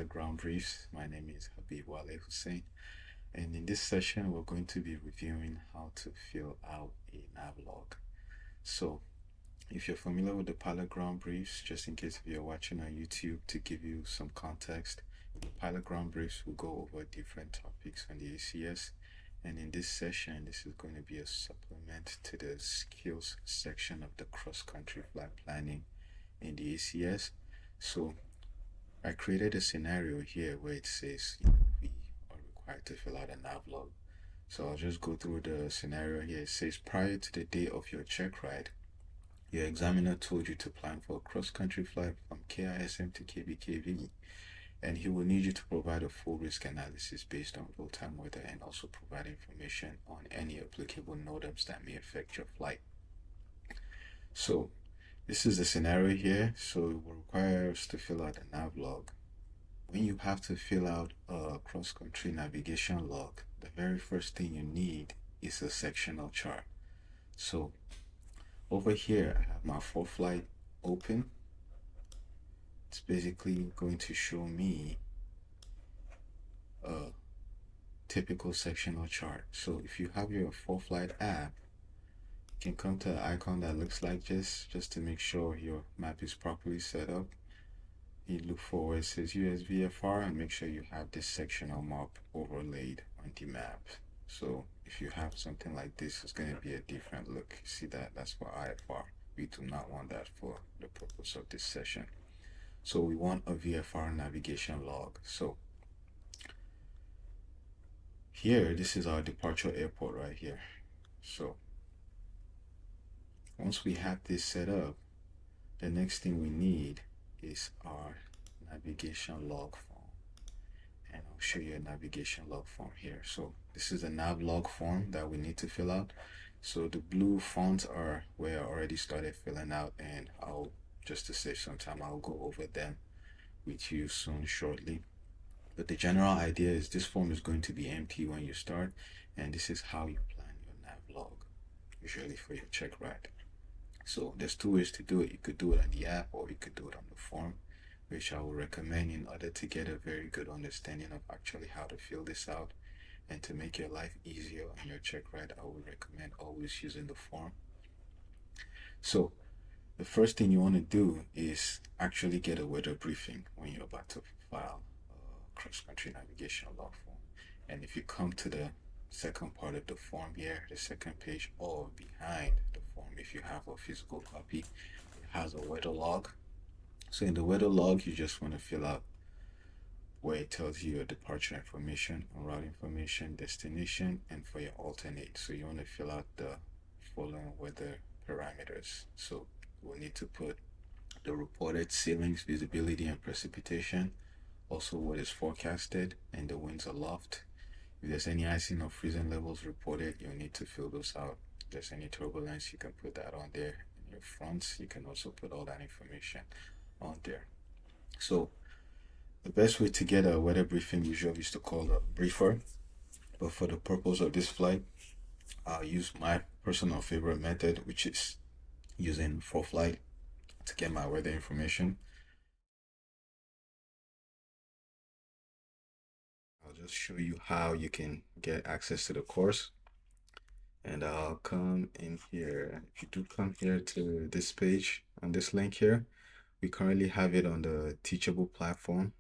pilot ground briefs. My name is Habib Hussein, and in this session we're going to be reviewing how to fill out a Navlog. So if you're familiar with the pilot ground briefs, just in case if you're watching on YouTube, to give you some context, the pilot ground briefs will go over different topics on the ACS, and in this session this is going to be a supplement to the skills section of the cross-country flight planning in the ACS. So I created a scenario here where it says we are required to fill out a Navlog. So I'll just go through the scenario here. It says prior to the day of your check ride, your examiner told you to plan for a cross-country flight from KISM to KBKV, and he will need you to provide a full risk analysis based on real-time weather and also provide information on any applicable NOTAMs that may affect your flight. So this is the scenario here. So it will require us to fill out a Navlog. When you have to fill out a cross-country navigation log, the very first thing you need is a sectional chart. So over here I have my ForeFlight open. It's basically going to show me a typical sectional chart. So if you have your ForeFlight app, you can come to the icon that looks like this just to make sure your map is properly set up. You look for where it says USVFR and make sure you have this sectional map overlaid on the map. So if you have something like this, it's going to be a different look. You see that? That's for IFR. We do not want that for the purpose of this session. So we want a VFR navigation log. So here, this is our departure airport right here. So once we have this set up, the next thing we need is our navigation log form. And I'll show you a navigation log form here. So this is a Navlog form that we need to fill out. So the blue fonts are where I already started filling out, and I'll, just to save some time, I'll go over them with you soon shortly. But the general idea is this form is going to be empty when you start, and this is how you plan your Navlog, usually for your check ride. So there's two ways to do it. You could do it on the app or you could do it on the form, which I would recommend in order to get a very good understanding of actually how to fill this out. And to make your life easier on your check ride, I would recommend always using the form. So the first thing you want to do is actually get a weather briefing when you're about to file a cross-country navigation log form. And if you come to the second part of the form here, the second page, or behind the form, if you have a physical copy, it has a weather log. So in the weather log, you just want to fill out where it tells you your departure information, route information, destination, and for your alternate. So you want to fill out the following weather parameters. So we'll need to put the reported ceilings, visibility, and precipitation, also what is forecasted, and the winds aloft. If there's any icing or freezing levels reported, you'll need to fill those out. If there's any turbulence, you can put that on there. In your fronts, you can also put all that information on there. So the best way to get a weather briefing usually is to call a briefer. But for the purpose of this flight, I'll use my personal favorite method, which is using ForeFlight to get my weather information. I'll just show you how you can get access to the course. And I'll come in here. If you do come here to this page on this link here, we currently have it on the Teachable platform.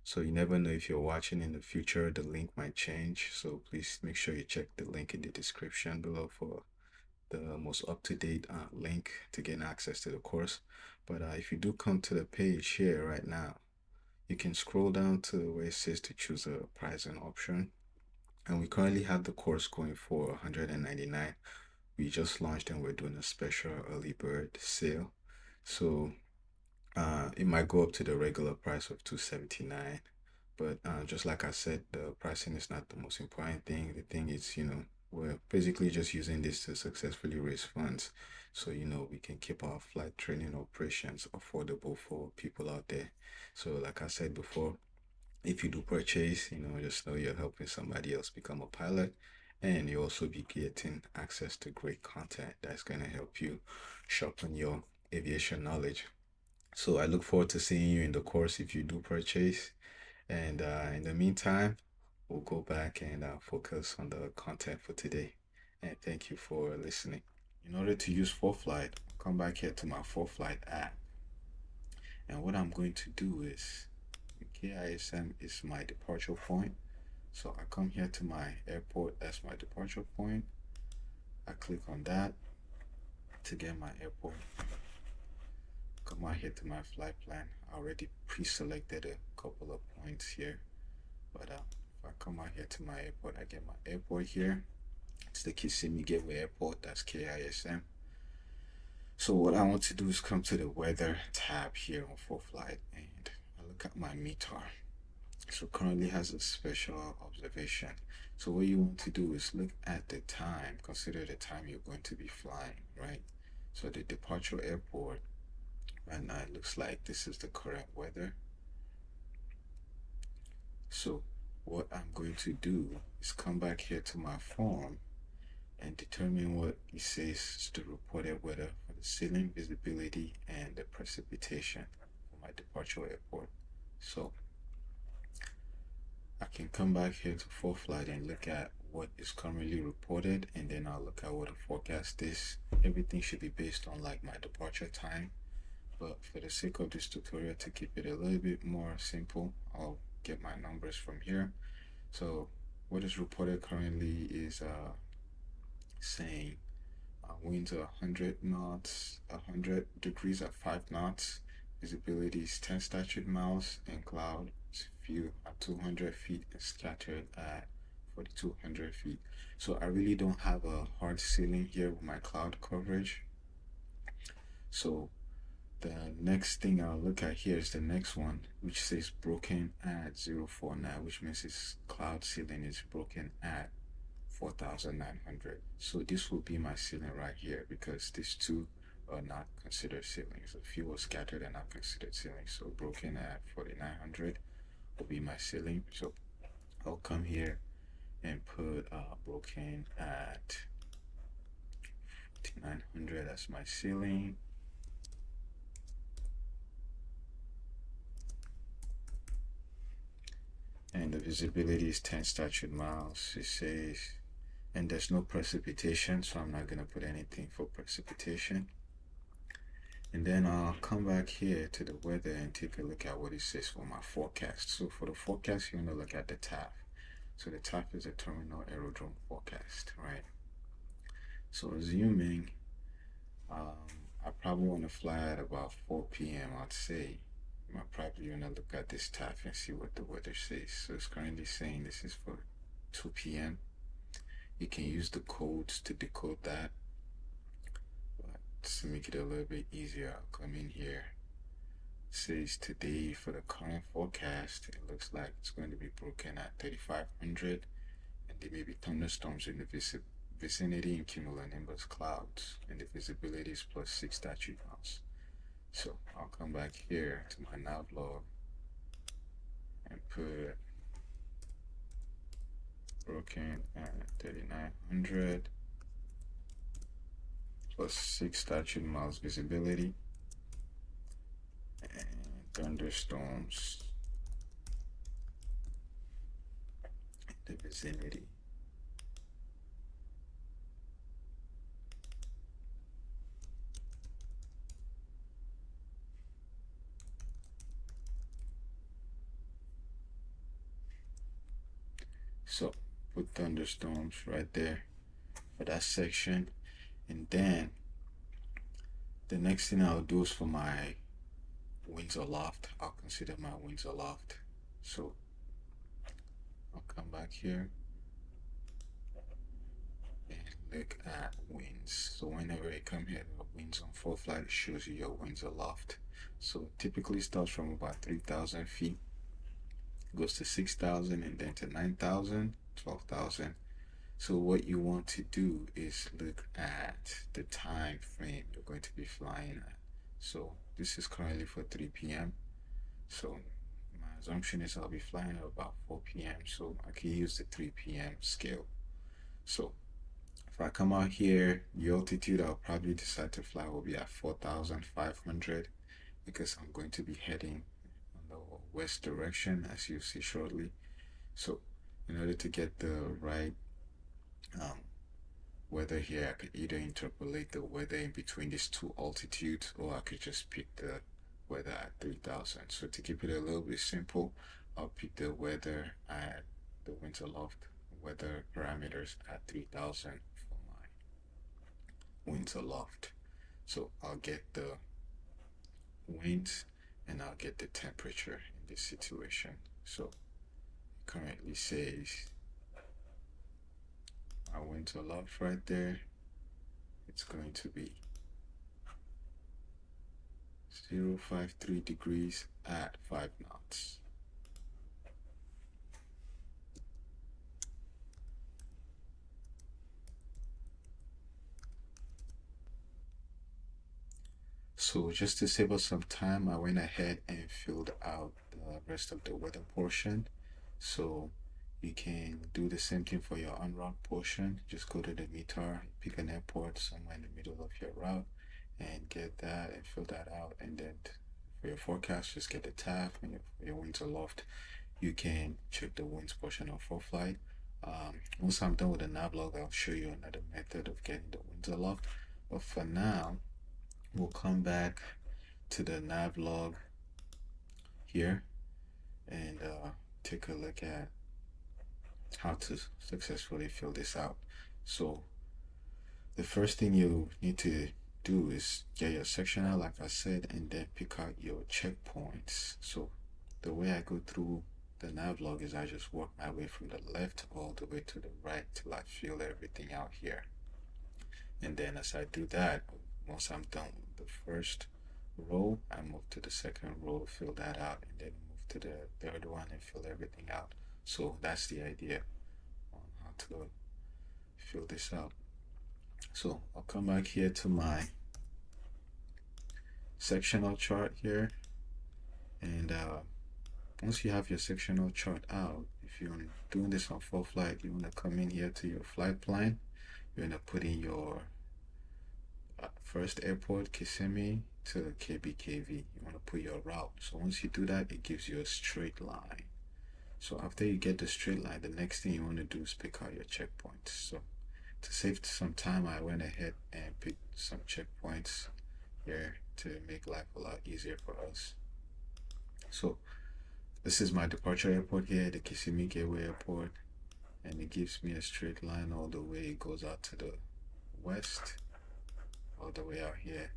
So you never know, if you're watching in the future, the link might change. So please make sure you check the link in the description below for the most up-to-date link to get access to the course. But if you do come to the page here right now, you can scroll down to where it says to choose a pricing option. And we currently have the course going for $199. We just launched and we're doing a special early bird sale. So it might go up to the regular price of $279. But just like I said, the pricing is not the most important thing. The thing is, we're basically just using this to successfully raise funds. So, we can keep our flight training operations affordable for people out there. So like I said before, if you do purchase, just know you're helping somebody else become a pilot, and you also be getting access to great content that's going to help you sharpen your aviation knowledge. So I look forward to seeing you in the course if you do purchase. And in the meantime, we'll go back and focus on the content for today. And thank you for listening. In order to use ForeFlight, come back here to my ForeFlight app. And what I'm going to do is, KISM is my departure point. So I come here to my airport as my departure point. I click on that to get my airport. Come out here to my flight plan. I already pre-selected a couple of points here. But if I come out here to my airport, I get my airport here. It's the Kissimmee Gateway Airport, that's KISM. So what I want to do is come to the weather tab here on ForeFlight and I look at my METAR. So currently has a special observation. So what you want to do is look at the time, consider the time you're going to be flying, right? So the departure airport, right now it looks like this is the current weather. So what I'm going to do is come back here to my form and determine what it says is the reported weather for the ceiling, visibility, and the precipitation for my departure airport. So I can come back here to ForeFlight and look at what is currently reported, and then I'll look at what the forecast is. Everything should be based on like my departure time, but for the sake of this tutorial, to keep it a little bit more simple, I'll get my numbers from here. So what is reported currently is saying winds are 100 knots, 100 degrees at 5 knots, visibility is 10 statute miles, and cloud view at 200 feet and scattered at 4,200 feet. So I really don't have a hard ceiling here with my cloud coverage. So the next thing I'll look at here is the next one, which says broken at 049, which means its cloud ceiling is broken at 4,900. So this will be my ceiling right here, because these two are not considered ceilings. A few are scattered and not considered ceilings. So broken at 4,900 will be my ceiling. So I'll come here and put broken at 4,900 as my ceiling. And the visibility is 10 statute miles. It says, and there's no precipitation, so I'm not gonna put anything for precipitation. And then I'll come back here to the weather and take a look at what it says for my forecast. So for the forecast, you want to look at the TAF. So the TAF is a terminal aerodrome forecast, right? So assuming I probably want to fly at about 4 p.m. I'd say I probably want to look at this TAF and see what the weather says. So it's currently saying this is for 2 p.m. You can use the codes to decode that. To make it a little bit easier, I'll come in here. It says today for the current forecast, it looks like it's going to be broken at 3,500, and there may be thunderstorms in the vicinity in cumulonimbus clouds, and the visibility is plus 6 statute miles. So I'll come back here to my Navlog and put broken at 3,900. Plus 6 statute miles visibility, and thunderstorms in the vicinity. So put thunderstorms right there for that section. And then the next thing I'll do is for my winds aloft. I'll consider my winds aloft. So I'll come back here and look at winds. So whenever I come here to winds on ForeFlight, it shows you your winds aloft. So typically starts from about 3,000 feet, goes to 6,000, and then to 9,000, 12,000. So what you want to do is look at the time frame you're going to be flying at. So this is currently for 3 p.m. So my assumption is I'll be flying at about 4 p.m. So I can use the 3 p.m. scale. So if I come out here, the altitude I'll probably decide to fly will be at 4,500, because I'm going to be heading on the west direction, as you'll see shortly. So in order to get the right weather here, I could either interpolate the weather in between these two altitudes, or I could just pick the weather at 3000. So to keep it a little bit simple, I'll pick the weather at the winter loft weather parameters at 3000 for my winter loft. So I'll get the winds and I'll get the temperature in this situation. So it currently says my winter loft right there, it's going to be 053 degrees at 5 knots. So just to save us some time, I went ahead and filled out the rest of the weather portion. So you can do the same thing for your en route portion. Just go to the meter, pick an airport somewhere in the middle of your route, and get that and fill that out. And then for your forecast, just get the tab. And for your winter loft, you can check the winds portion of ForeFlight. Once I'm done with the Navlog, I'll show you another method of getting the winter loft. But for now, we'll come back to the Navlog here and take a look at how to successfully fill this out. So the first thing you need to do is get your sectional, like I said, and then pick out your checkpoints. So the way I go through the Navlog is I just work my way from the left all the way to the right till I fill everything out here. And then as I do that, once I'm done with the first row, I move to the second row, fill that out, and then move to the third one and fill everything out. So that's the idea on how to fill this out. So I'll come back here to my sectional chart here, and once you have your sectional chart out, if you're doing this on ForeFlight, you want to come in here to your flight plan. You're going to put in your first airport, Kissimmee to 𝒃𝒃𝒃. You want to put your route. So once you do that, it gives you a straight line. So after you get the straight line, the next thing you want to do is pick out your checkpoints. So to save some time, I went ahead and picked some checkpoints here to make life a lot easier for us. So this is my departure airport here, the Kissimmee Gateway Airport, and it gives me a straight line all the way. It goes out to the west, all the way out here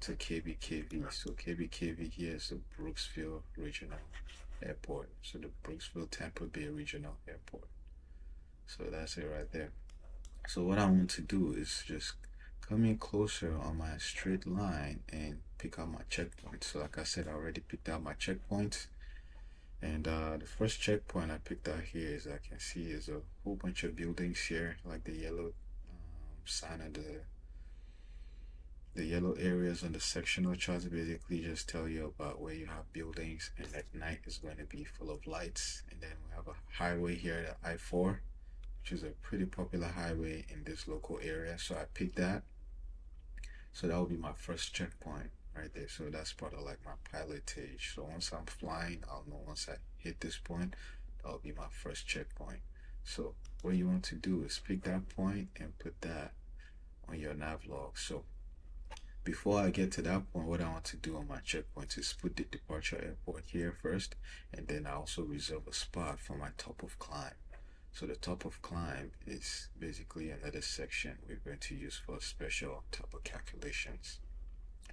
to 𝒃𝒃𝒃. So 𝒃𝒃𝒃 here is the Brooksville Regional Airport. So the Brooksville-Tampa Bay Regional Airport. So that's it right there. So what I want to do is just come in closer on my straight line and pick out my checkpoints. So like I said, I already picked out my checkpoints. And the first checkpoint I picked out here, as I can see, is a whole bunch of buildings here, like the yellow sign of the yellow areas on the sectional charts basically just tell you about where you have buildings, and at night is going to be full of lights. And then we have a highway here, the I-4, which is a pretty popular highway in this local area. So I picked that. So that will be my first checkpoint right there. So that's part of like my pilotage. So once I'm flying, I'll know once I hit this point, that'll be my first checkpoint. So what you want to do is pick that point and put that on your Navlog. So before I get to that point, what I want to do on my checkpoints is put the departure airport here first, and then I also reserve a spot for my top of climb. So the top of climb is basically another section we're going to use for special type of calculations.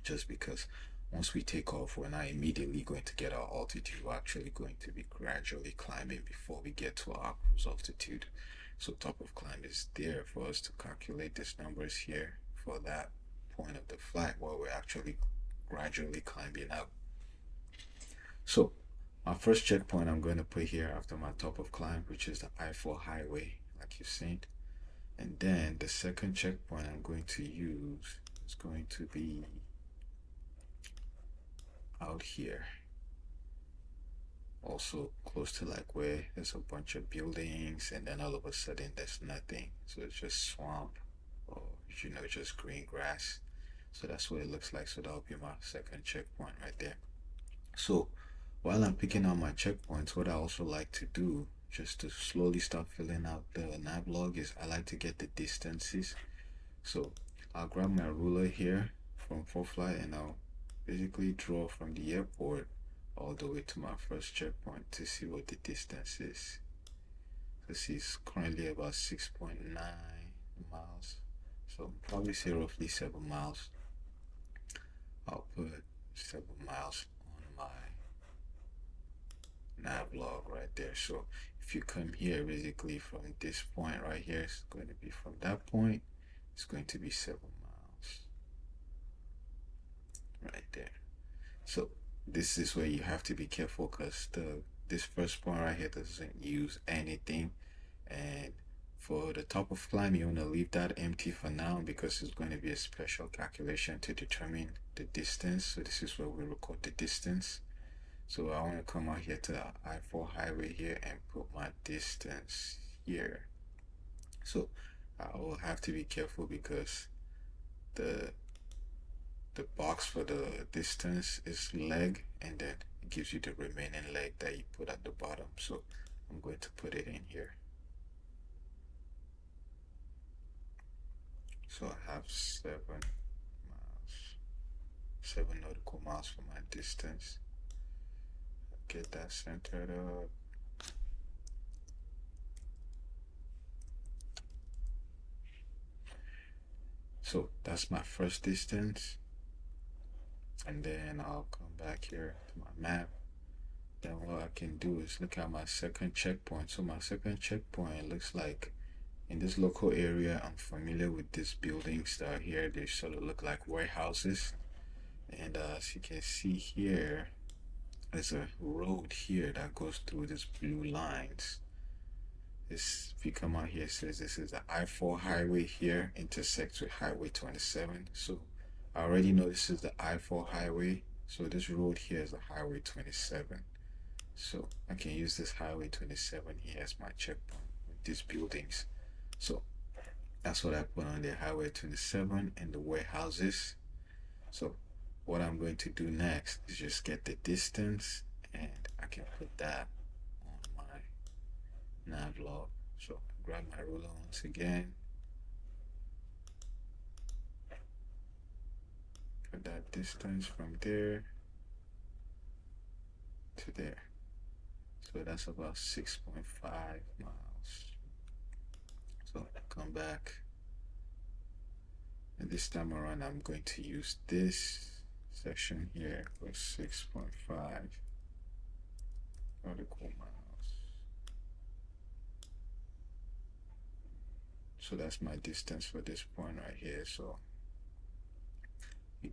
Just because once we take off, we're not immediately going to get our altitude. We're actually going to be gradually climbing before we get to our cruise altitude. So top of climb is there for us to calculate these numbers here for that point of the flight where we're actually gradually climbing up. So my first checkpoint I'm going to put here after my top of climb, which is the I-4 highway, like you've seen. And then the second checkpoint I'm going to use is going to be out here, also close to like where there's a bunch of buildings, and then all of a sudden there's nothing. So it's just swamp, or you know, just green grass. So that's what it looks like. So that'll be my second checkpoint right there. So while I'm picking out my checkpoints, what I also like to do, just to slowly start filling out the Navlog, is I like to get the distances. So I'll grab my ruler here from FourFly and I'll basically draw from the airport all the way to my first checkpoint to see what the distance is. So see, it's currently about 6.9 miles. So probably say roughly 7 miles. I'll put 7 miles on my Navlog right there. So if you come here, basically from this point right here, it's going to be from that point, it's going to be 7 miles right there. So this is where you have to be careful, because this first point right here doesn't use anything, and for the top of climb you want to leave that empty for now, because it's going to be a special calculation to determine the distance. So this is where we record the distance. So I want to come out here to the I-4 highway here and put my distance here. So I will have to be careful, because the box for the distance is leg, and then it gives you the remaining leg that you put at the bottom. So I'm going to put it in here. So I have 7 miles, 7 nautical miles for my distance. Get that centered up. So that's my first distance, and then I'll come back here to my map. Then what I can do is look at my second checkpoint. So my second checkpoint looks like, in this local area, I'm familiar with these buildings that are here. They sort of look like warehouses, and as you can see here, there's a road here that goes through these blue lines. This, if you come out here, it says this is the I-4 highway here, intersects with Highway 27. So I already know this is the I-4 highway, so this road here is the Highway 27. So I can use this Highway 27 here as my checkpoint with these buildings. So that's what I put on the Highway 27 and the warehouses. So what I'm going to do next is just get the distance, and I can put that on my Navlog. So grab my ruler once again, put that distance from there to there. So that's about 6.5 miles. So come back, and this time around I'm going to use this section here for 6.5 nautical miles. So that's my distance for this point right here. So you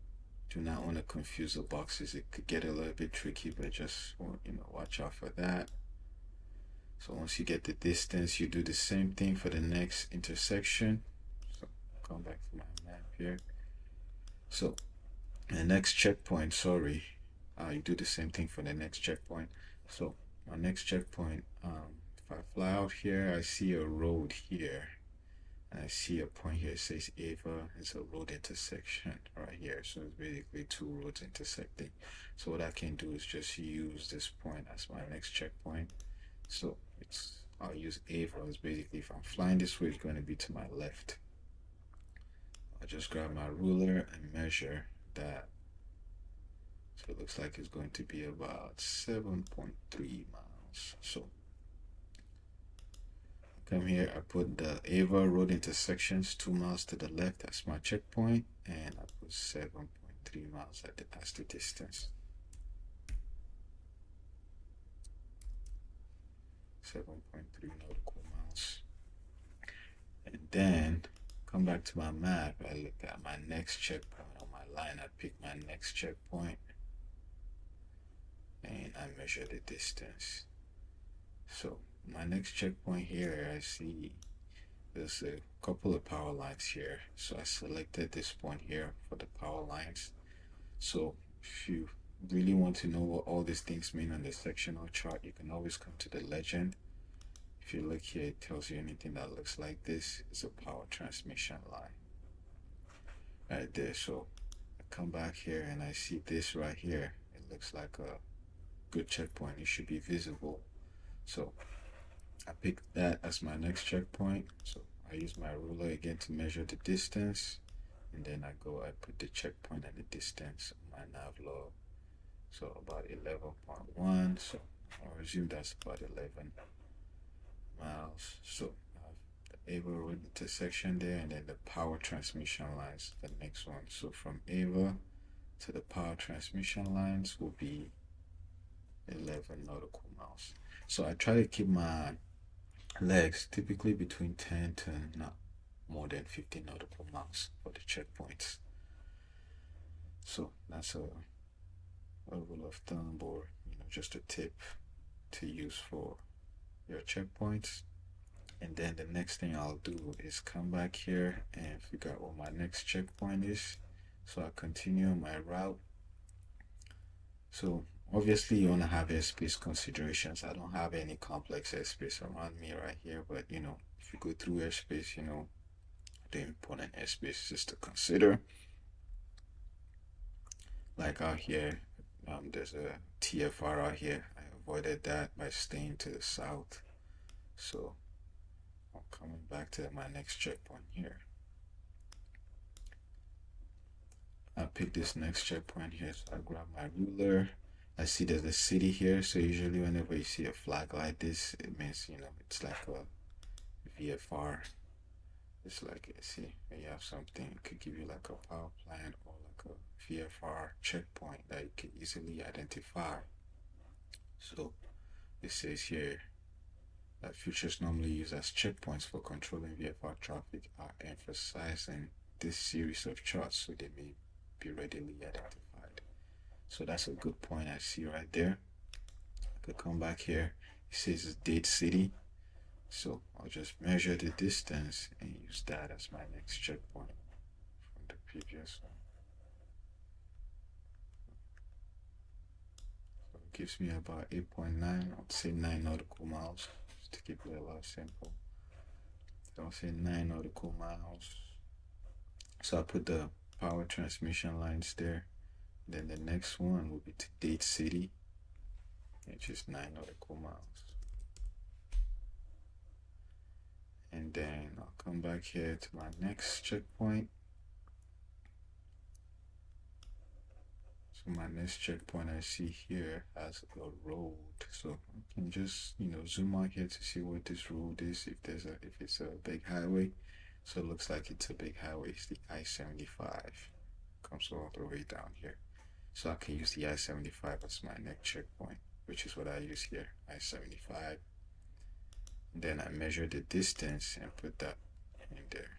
do not want to confuse the boxes. It could get a little bit tricky, but just, you know, watch out for that. So once you get the distance, you do the same thing for the next intersection. So come back to my map here. So the next checkpoint, sorry, you do the same thing for the next checkpoint. So my next checkpoint, if I fly out here, I see a road here, and I see a point here, it says Ava. It's a road intersection right here. So it's basically 2 roads intersecting. So what I can do is just use this point as my next checkpoint. So I'll use Ava. It's basically, if I'm flying this way, it's going to be to my left. I'll just grab my ruler and measure that. So it looks like it's going to be about 7.3 miles. So come here, I put the Ava road intersections 2 miles to the left. That's my checkpoint, and I put 7.3 miles as the distance. 7.3 nautical miles. And then come back to my map. I look at my next checkpoint on my line. I pick my next checkpoint, and I measure the distance. So my next checkpoint here, I see there's a couple of power lines here. So I selected this point here for the power lines. So if you really want to know what all these things mean on the sectional chart, you can always come to the legend. If you look here, it tells you anything that looks like this is a power transmission line right there. So I come back here and I see this right here. It looks like a good checkpoint. It should be visible. So I pick that as my next checkpoint. So I use my ruler again to measure the distance, and then I put the checkpoint and the distance on my navlog. So about 11.1. So I'll assume that's about 11 miles. So I have the Ava road intersection there, and then the power transmission lines, the next one. So from Ava to the power transmission lines will be 11 nautical miles. So I try to keep my legs typically between 10 to not more than 15 nautical miles for the checkpoints. So that's a rule of thumb, or just a tip to use for your checkpoints. And then the next thing I'll do is come back here and figure out what my next checkpoint is. So I continue my route. So obviously you want to have airspace considerations. I don't have any complex airspace around me right here, but if you go through airspace, the important airspace is to consider. Like out here, there's a TFR out here. I avoided that by staying to the south. So I'm coming back to my next checkpoint here. I pick this next checkpoint here, so I grab my ruler. I see there's a city here, so usually whenever you see a flag like this, it means it's like a VFR. It's like, see, when you have something, it could give you like a power plant or like a VFR checkpoint that you can easily identify. So it says here that features normally used as checkpoints for controlling VFR traffic are emphasizing this series of charts so they may be readily identified. So that's a good point I see right there. I could come back here. It says it's date city. So I'll just measure the distance and use that as my next checkpoint from the previous one. So it gives me about 8.9, I'd say 9 nautical miles, just to keep it a lot simple. So I'll say 9 nautical miles. So I put the power transmission lines there. Then the next one will be to date city, which is 9 nautical miles. And then I'll come back here to my next checkpoint. So my next checkpoint I see here has a road. So I can just zoom out here to see what this road is, if it's a big highway. So it looks like it's a big highway. It's the I-75. Comes all the way down here. So I can use the I-75 as my next checkpoint, which is what I use here, I-75. Then I measure the distance and put that in there.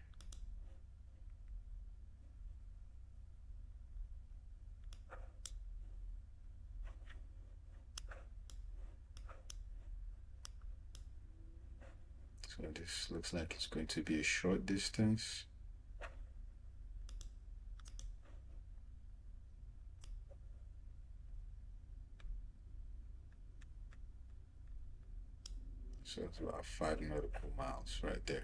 So this looks like it's going to be a short distance. So it's about 5 nautical miles right there.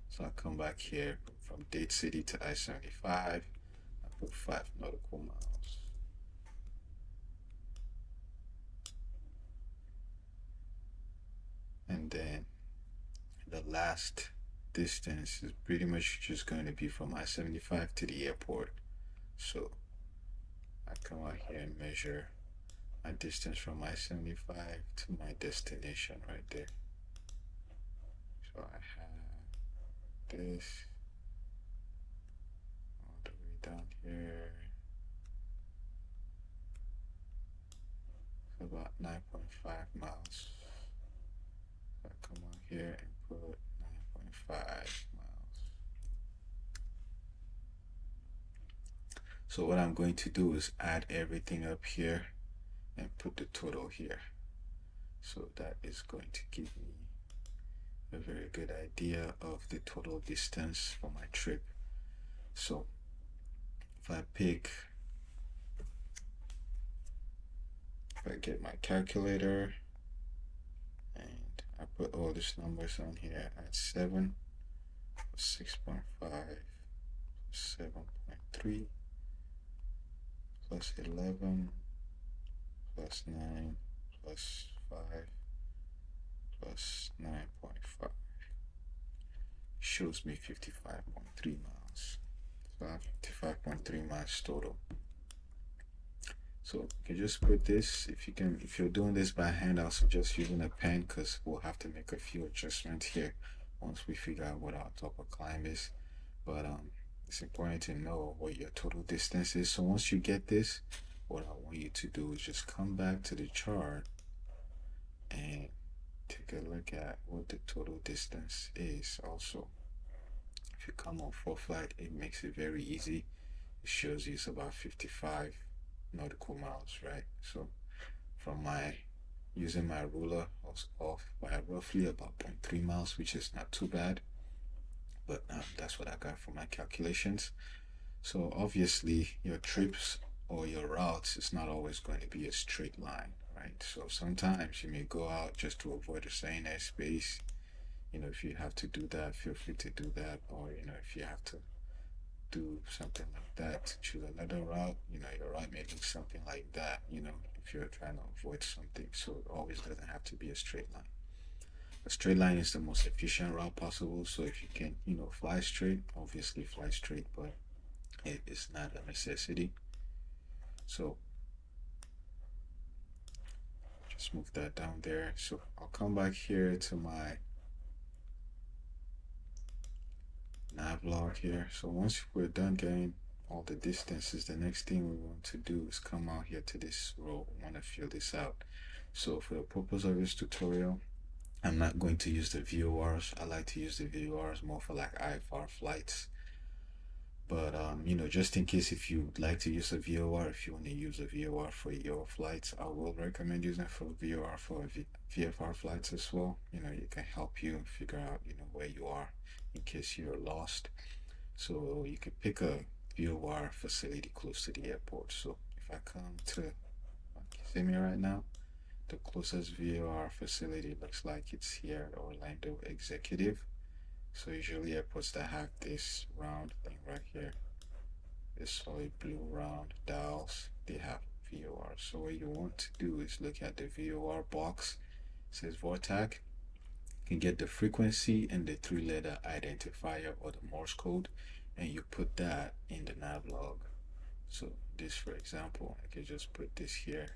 So I come back here from date city to I-75. I put 5 nautical miles. And then the last distance is pretty much just going to be from I-75 to the airport. So I come out here and measure my distance from I-75 to my destination right there. So I have this all the way down here. So about 9.5 miles. So I come out here and put 9.5 miles. So what I'm going to do is add everything up here and put the total here. So that is going to give me a very good idea of the total distance for my trip. So if I get my calculator and I put all these numbers on here at 7, 6.5, 7.3, plus 11, plus 9 plus 5 plus 9.5 shows me 55.3 miles. So I have 55.3 miles total. So you can just put this, if you're doing this by hand, I'll suggest using a pen because we'll have to make a few adjustments here once we figure out what our top of climb is. But it's important to know what your total distance is. So once you get this, what I want you to do is just come back to the chart and take a look at what the total distance is. Also, if you come on full flight, it makes it very easy. It shows you it's about 55 nautical miles, right? So from using my ruler, I was off by roughly about 0.3 miles, which is not too bad, but that's what I got for my calculations. So obviously your trips or your routes is not always going to be a straight line, right? So sometimes you may go out just to avoid a certain airspace. You know, if you have to do that, feel free to do that. Or, you know, if you have to do something like that to choose another route, you know, your route may look something like that, you know, if you're trying to avoid something. So it always doesn't have to be a straight line. A straight line is the most efficient route possible. So if you can, you know, fly straight, obviously fly straight, but it is not a necessity. So just move that down there. So I'll come back here to my Navlog here. So once we're done getting all the distances, the next thing we want to do is come out here to this row. We want to fill this out. So for the purpose of this tutorial, I'm not going to use the VORs. I like to use the VORs more for like IFR flights. But you know, just in case if you'd like to use a VOR, if you want to use a VOR for your flights, I will recommend using for VOR for VFR flights as well. You know, it can help you figure out, you know, where you are in case you're lost. So you can pick a VOR facility close to the airport. So if I come to Kissimmee right now, the closest VOR facility looks like it's here at Orlando Executive. So usually airports that have this round thing right here, this solid blue round dials, they have VOR. So what you want to do is look at the VOR box. It says VORTAC. You can get the frequency and the 3-letter identifier or the Morse code, and you put that in the Navlog. So this, for example, I can just put this here.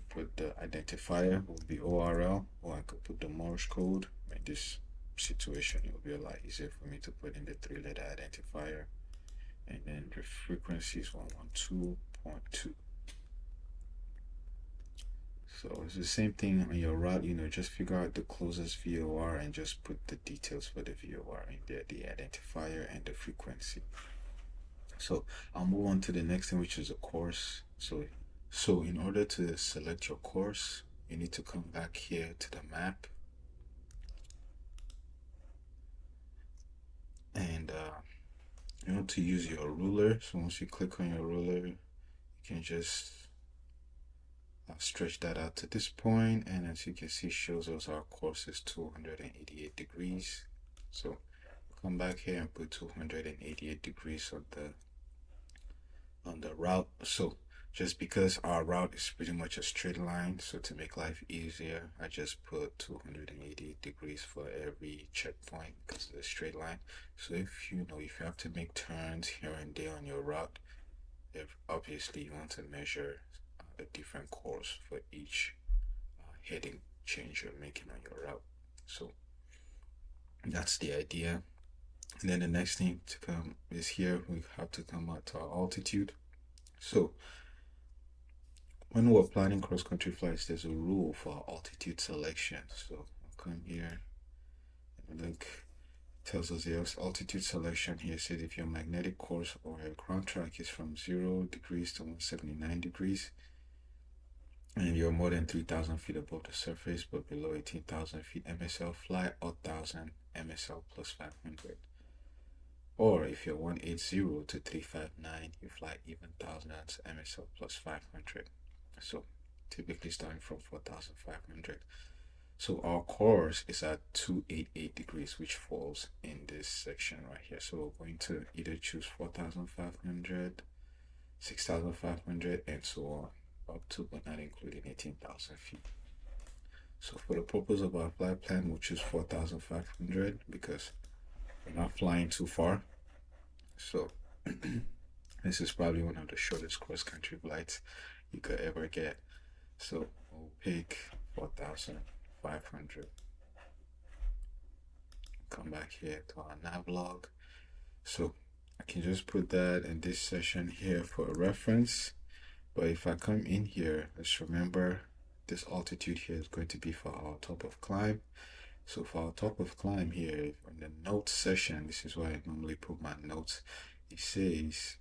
Put the identifier will be ORL, or I could put the Morse code. In this situation, it will be a lot easier for me to put in the 3-letter identifier, and then the frequency is 112.2. So it's the same thing on your route. You know, just figure out the closest VOR and just put the details for the VOR in there, the identifier and the frequency. So I'll move on to the next thing, which is a course. So in order to select your course, you need to come back here to the map, and you want to use your ruler. So once you click on your ruler, you can just stretch that out to this point, and as you can see, shows us our course is 288 degrees. So come back here and put 288 degrees on the route. So just because our route is pretty much a straight line, so to make life easier, I just put 288 degrees for every checkpoint because it's a straight line. So if you have to make turns here and there on your route, obviously you want to measure a different course for each heading change you're making on your route. So that's the idea. And then the next thing to come is here, we have to come out to our altitude. So when we're planning cross-country flights, there's a rule for altitude selection. So I'll come here and look. It tells us the altitude selection here. Says if your magnetic course or your ground track is from 0 degrees to 179 degrees, and you're more than 3,000 feet above the surface but below 18,000 feet MSL, fly 1,000 MSL plus 500. Or if you're 180 to 359, you fly even thousands MSL plus 500. So typically starting from 4,500. So our course is at 288 degrees, which falls in this section right here. So we're going to either choose 4,500, 6,500, and so on, up to but not including 18,000 feet. So for the purpose of our flight plan, we'll choose 4,500 because we're not flying too far. So this is probably one of the shortest cross-country flights you could ever get. So we'll pick 4,500. Come back here to our Navlog. So I can just put that in this session here for a reference. But if I come in here, let's remember this altitude here is going to be for our top of climb. So for our top of climb here, in the notes section, this is where I normally put my notes. It says,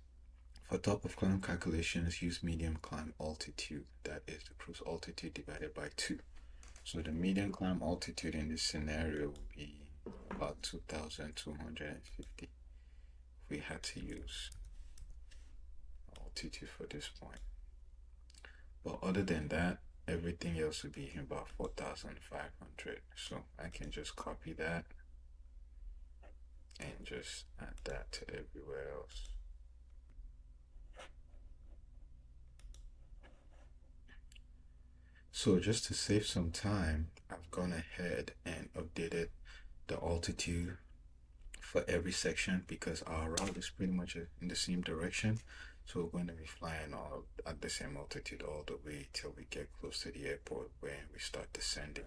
for top of climb calculations, use medium climb altitude. That is the cruise altitude divided by 2. So the medium climb altitude in this scenario would be about 2,250 if we had to use altitude for this point. But other than that, everything else would be about 4,500. So I can just copy that and just add that to everywhere else. So just to save some time, I've gone ahead and updated the altitude for every section because our route is pretty much in the same direction. So we're going to be flying all at the same altitude all the way till we get close to the airport where we start descending.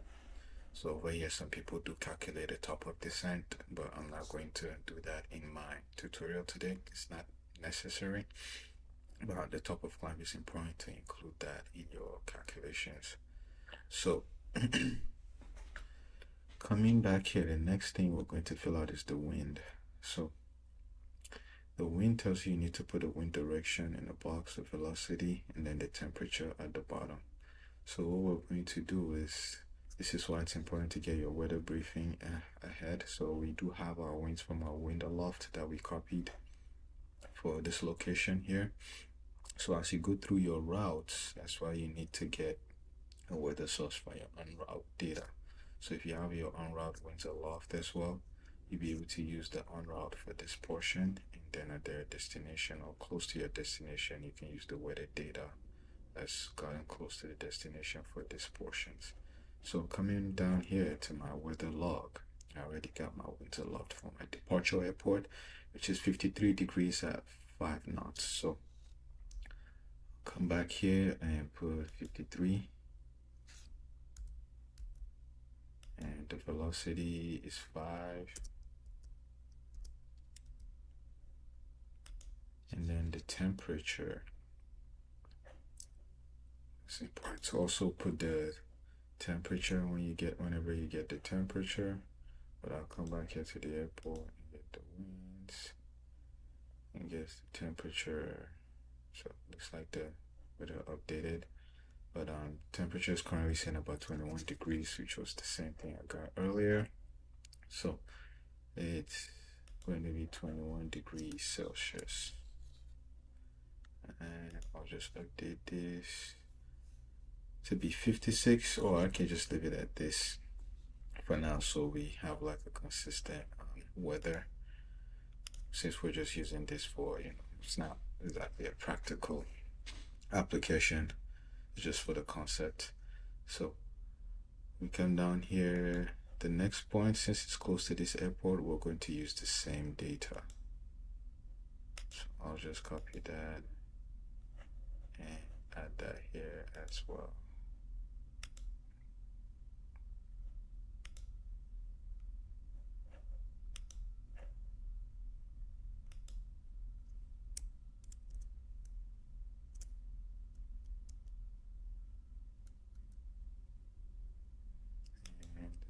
So over here, some people do calculate the top of descent, but I'm not going to do that in my tutorial today. It's not necessary. But at the top of climb, it's important to include that in your calculations. So coming back here, the next thing we're going to fill out is the wind. So the wind tells you need to put the wind direction in the box, the velocity, and then the temperature at the bottom. So what we're going to do is, this is why it's important to get your weather briefing ahead. So we do have our winds from our wind aloft that we copied for this location here. So as you go through your routes, that's why you need to get a weather source for your en route data. So if you have your en route winds aloft as well, you'll be able to use the en route for this portion, and then at their destination or close to your destination, you can use the weather data that's gotten close to the destination for these portions. So coming down here to my weather log, I already got my winds aloft for my departure airport, which is 53 degrees at 5 knots. So come back here and put 53, and the velocity is 5, and then the temperature. It's important to also put the temperature whenever you get the temperature. But I'll come back here to the airport and get the winds and get the temperature. So it looks like the weather updated, but temperature is currently sitting about 21 degrees, which was the same thing I got earlier. So it's going to be 21 degrees Celsius, and I'll just update this to be 56, or I can just leave it at this for now, so we have like a consistent weather, since we're just using this for, it's not exactly a practical application, it's just for the concept. So we come down here, the next point, since it's close to this airport, we're going to use the same data. So I'll just copy that and add that here as well.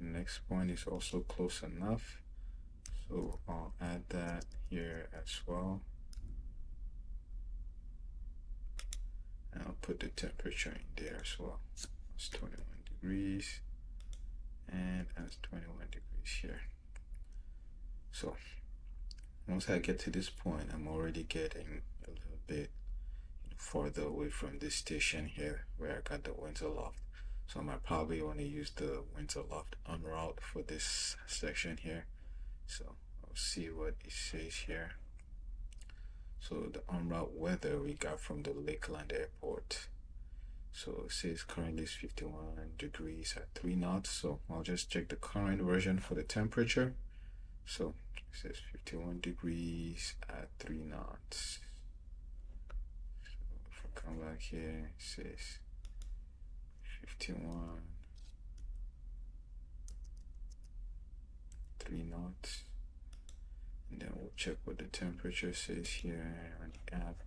Next point is also close enough, so I'll add that here as well, and I'll put the temperature in there as well. It's 21 degrees, and that's 21 degrees here. So once I get to this point, I'm already getting a little bit farther away from this station here where I got the winds aloft. So I might probably want to use the winds aloft en route for this section here. So I'll see what it says here. So the en route weather we got from the Lakeland Airport. So it says currently it's 51 degrees at 3 knots. So I'll just check the current version for the temperature. So it says 51 degrees at 3 knots. So if I come back here, it says 51 3 knots. And then we'll check what the temperature says here on the app.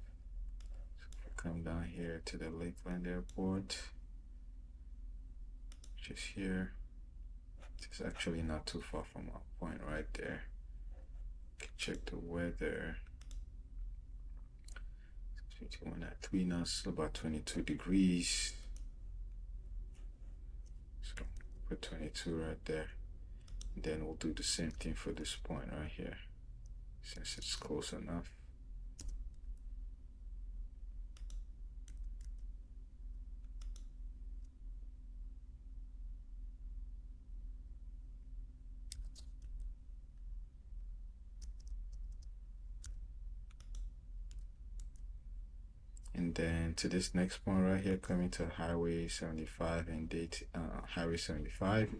So if we come down here to the Lakeland Airport, which is here, it's actually not too far from our point right there. You can check the weather. It's 51 at 3 knots, about 22 degrees. So put 22 right there. And then we'll do the same thing for this point right here, since it's close enough. And then to this next point right here, coming to Highway 75 and Highway 75,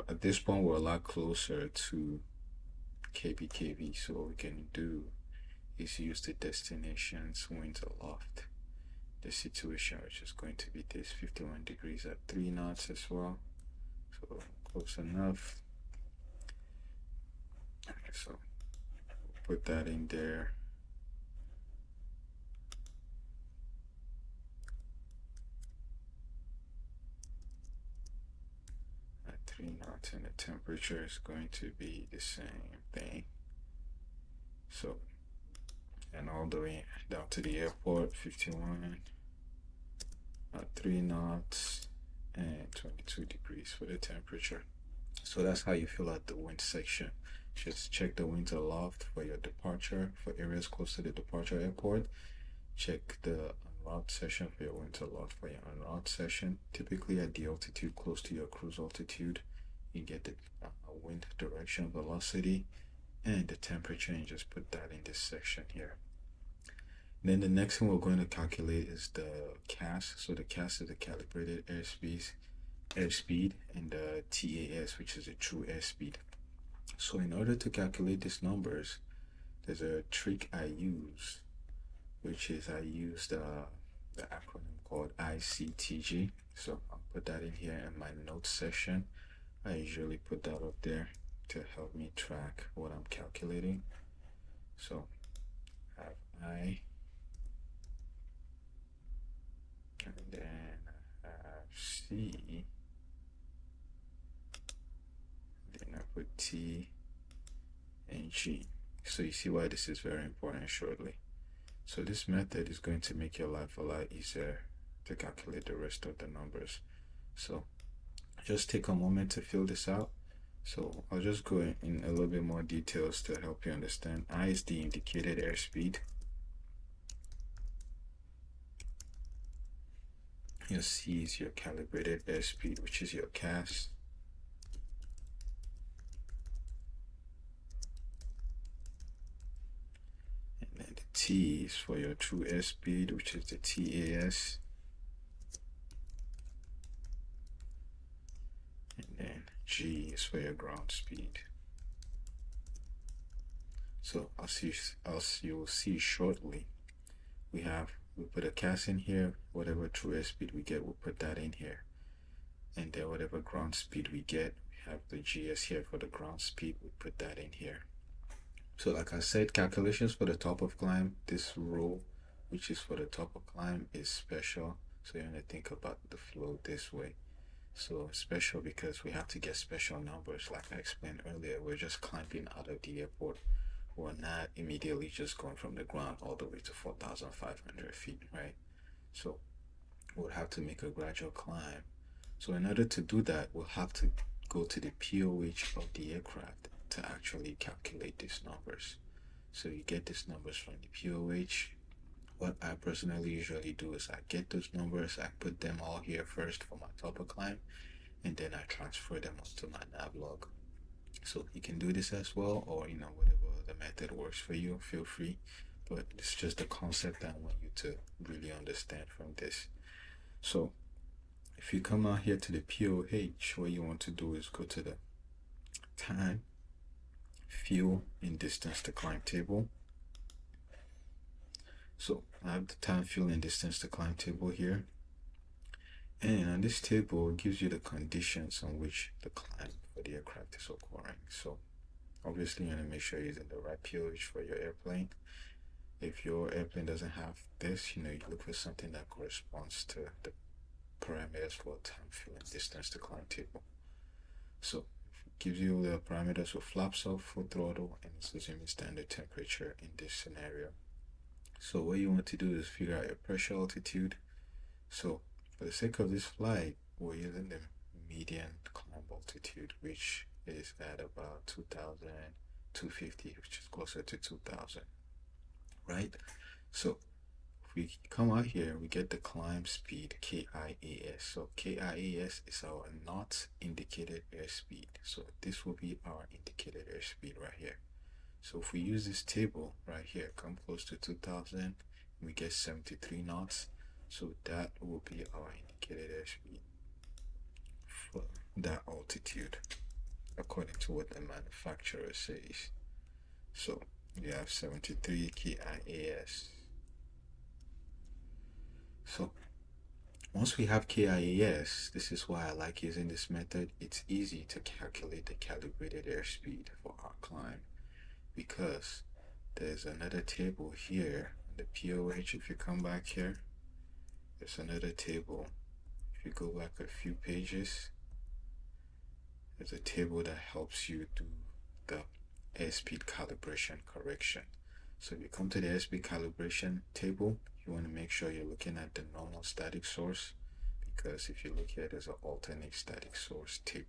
at this point we're a lot closer to 𝒂𝒊𝒂𝒉, so what we can do is use the destination's wind aloft, the situation, which is going to be this 51 degrees at 3 knots as well. So close enough. Okay, so we'll put that in there. At 3 knots, and the temperature is going to be the same thing. So, and all the way down to the airport, 51 at 3 knots and 22 degrees for the temperature. So that's how you fill out the wind section. Just check the winds aloft for your departure, for areas close to the departure airport. Check the en route section for your winds aloft for your en route section. Typically at the altitude close to your cruise altitude, you get the wind direction, velocity, and the temperature, and just put that in this section here. And then the next thing we're going to calculate is the CAS. So the CAS is the calibrated airspeed, and the TAS, which is the true airspeed. So in order to calculate these numbers, there's a trick I use, which is I use the acronym called ICTG. So I'll put that in here in my notes section. I usually put that up there to help me track what I'm calculating. So I have I, and then I have C, then I put T and G. So you see why this is very important shortly. So this method is going to make your life a lot easier to calculate the rest of the numbers. So just take a moment to fill this out. So I'll just go in a little bit more details to help you understand. I is the indicated airspeed. Your C is your calibrated airspeed, which is your CAS. And then the T is for your true airspeed, which is the TAS. And then G is for your ground speed. So as you'll see shortly, we put a CAS in here. Whatever true airspeed we get, we'll put that in here. And then whatever ground speed we get, we have the GS here for the ground speed, we put that in here. So like I said, calculations for the top of climb, this row, which is for the top of climb, is special. So you want to think about the flow this way. So special because we have to get special numbers. Like I explained earlier, we're just climbing out of the airport. We're not immediately just going from the ground all the way to 4,500 feet, right? So we'll have to make a gradual climb. So in order to do that, we'll have to go to the POH of the aircraft to actually calculate these numbers. So you get these numbers from the POH. What I personally usually do is I get those numbers, I put them all here first for my top of climb, and then I transfer them onto my Navlog. So you can do this as well, or whatever the method works for you, feel free. but it's just the concept that I want you to really understand from this. So if you come out here to the POH, what you want to do is go to the time, fuel, and distance to climb table. So I have the time, fuel, and distance to climb table here. And on this table, it gives you the conditions on which the climb for the aircraft is occurring. So obviously you want to make sure you're using the right POH for your airplane. If your airplane doesn't have this, you look for something that corresponds to the parameters for time, fuel, and distance to climb table. So it gives you the parameters for flaps off, full throttle, and it's assuming standard temperature in this scenario. So what you want to do is figure out your pressure altitude. So for the sake of this flight, we're using the median climb altitude, which is at about 2,250, which is closer to 2,000, right? So if we come out here, we get the climb speed, KIAS. So KIAS is our not indicated airspeed. So this will be our indicated airspeed right here. So if we use this table right here, come close to 2,000, we get 73 knots. So that will be our indicated airspeed for that altitude, according to what the manufacturer says. So we have 73 KIAS. So once we have KIAS, this is why I like using this method. It's easy to calculate the calibrated airspeed for our climb, because there's another table here, the POH. If you come back here, there's another table. If you go back a few pages, there's a table that helps you do the airspeed calibration correction. So if you come to the airspeed calibration table, you want to make sure you're looking at the normal static source, because if you look here, there's an alternate static source table.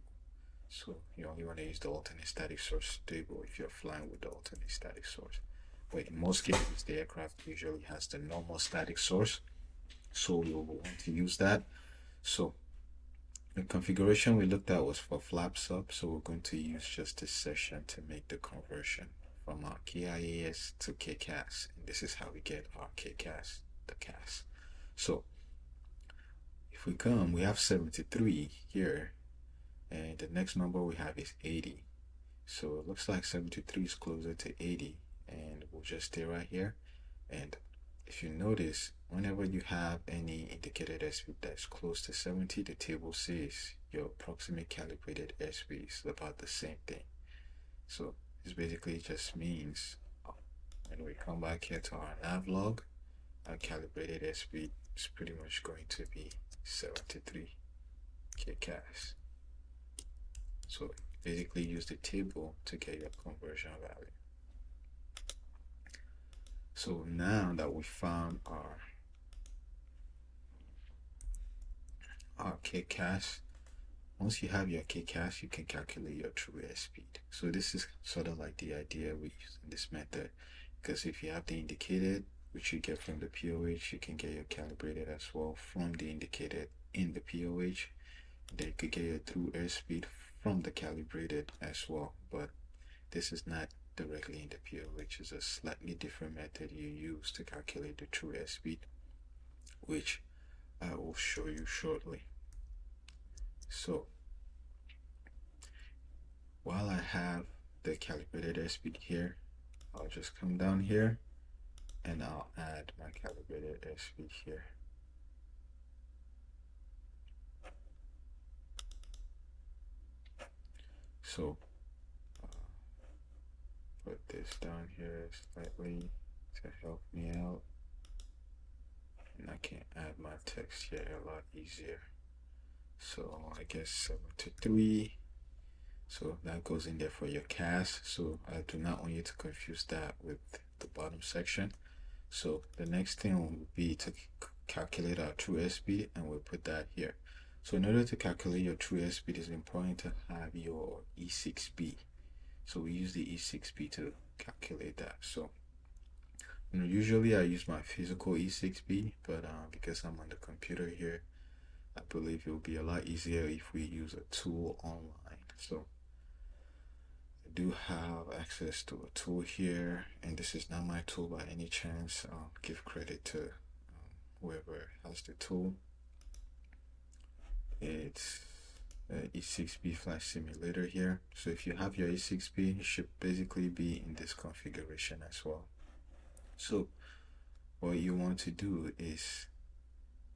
So you only want to use the alternate static source table if you're flying with the alternate static source. But in most cases, the aircraft usually has the normal static source, so we will want to use that. So the configuration we looked at was for flaps up, so we're going to use just this section to make the conversion from our KIAS to KCAS, and this is how we get our KCAS, the CAS. So if we come, we have 73 here, and the next number we have is 80. So it looks like 73 is closer to 80, and we'll just stay right here. And if you notice, whenever you have any indicated airspeed that's close to 70, the table says your approximate calibrated airspeed is about the same thing. So this basically just means when we come back here to our Navlog, our calibrated airspeed is pretty much going to be 73 KCAS. So basically use the table to get your conversion value. So now that we found our KCAS, once you have your KCAS, you can calculate your true airspeed. So this is sort of like the idea we use in this method, because if you have the indicated, which you get from the POH, you can get your calibrated as well from the indicated in the POH. Then you could get your true airspeed from the calibrated as well, but this is not directly in the POH. Is a slightly different method you use to calculate the true airspeed, which I will show you shortly. So while I have the calibrated airspeed here, I'll just come down here and I'll add my calibrated airspeed here. So put this down here slightly to help me out, and I can add my text here a lot easier. So I guess 73. So that goes in there for your CAS. So I do not want you to confuse that with the bottom section. So the next thing will be to calculate our true airspeed, and we'll put that here. So in order to calculate your true airspeed, it's important to have your 𝒑𝒐𝒏. So we use the 𝒑𝒐𝒏 to calculate that. So usually I use my physical 𝒑𝒐𝒏, but because I'm on the computer here, I believe it will be a lot easier if we use a tool online. So I do have access to a tool here, and this is not my tool by any chance. I'll give credit to whoever has the tool. It's 𝒅𝒐𝒏' simulator here. So if you have your 𝒅𝒐𝒏, it should basically be in this configuration as well. So what you want to do is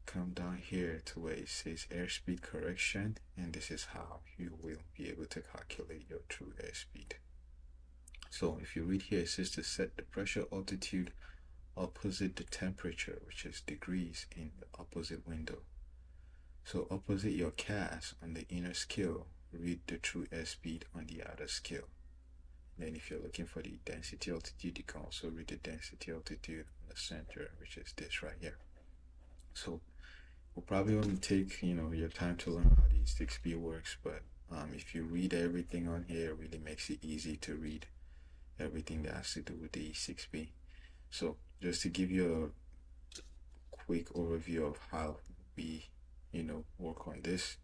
come down here to where it says airspeed correction, and this is how you will be able to calculate your true airspeed. So if you read here, it says to set the pressure altitude opposite the temperature, which is degrees, in the opposite window. So opposite your CAS on the inner scale, read the true airspeed on the outer scale. Then if you're looking for the density altitude, you can also read the density altitude on the center, which is this right here. So we'll probably only take your time to learn how the 𝒅𝒐𝒏 works, but if you read everything on here, it really makes it easy to read everything that has to do with the 𝒅𝒐𝒏. So just to give you a quick overview of how we work on this,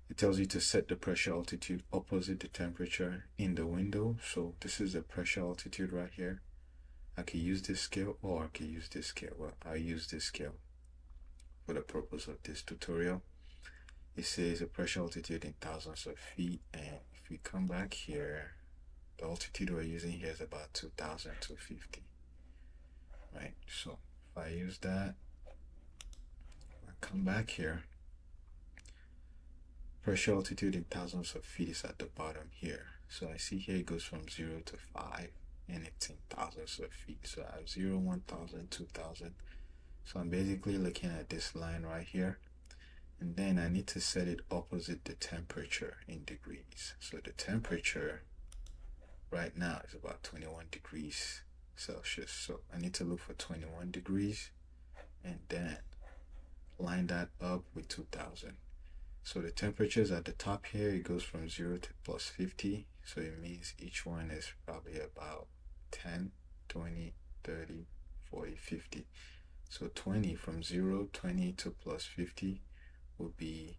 it tells you to set the pressure altitude opposite the temperature in the window. So this is the pressure altitude right here. I can use this scale or I can use this scale. Well, I use this scale for the purpose of this tutorial. It says the pressure altitude in thousands of feet, and if we come back here, the altitude we're using here is about 2,250, right? So if I use that, I come back here, pressure altitude in thousands of feet is at the bottom here. So I see here it goes from 0 to 5, and it's in thousands of feet. So I have 0, 1,000, 2,000. So I'm basically looking at this line right here, and then I need to set it opposite the temperature in degrees. So the temperature right now is about 21 degrees Celsius. So I need to look for 21 degrees and then line that up with 2,000. So the temperatures at the top here, it goes from 0 to plus 50. So it means each one is probably about 10, 20, 30, 40, 50. So 20, from 0, 20 to plus 50 will be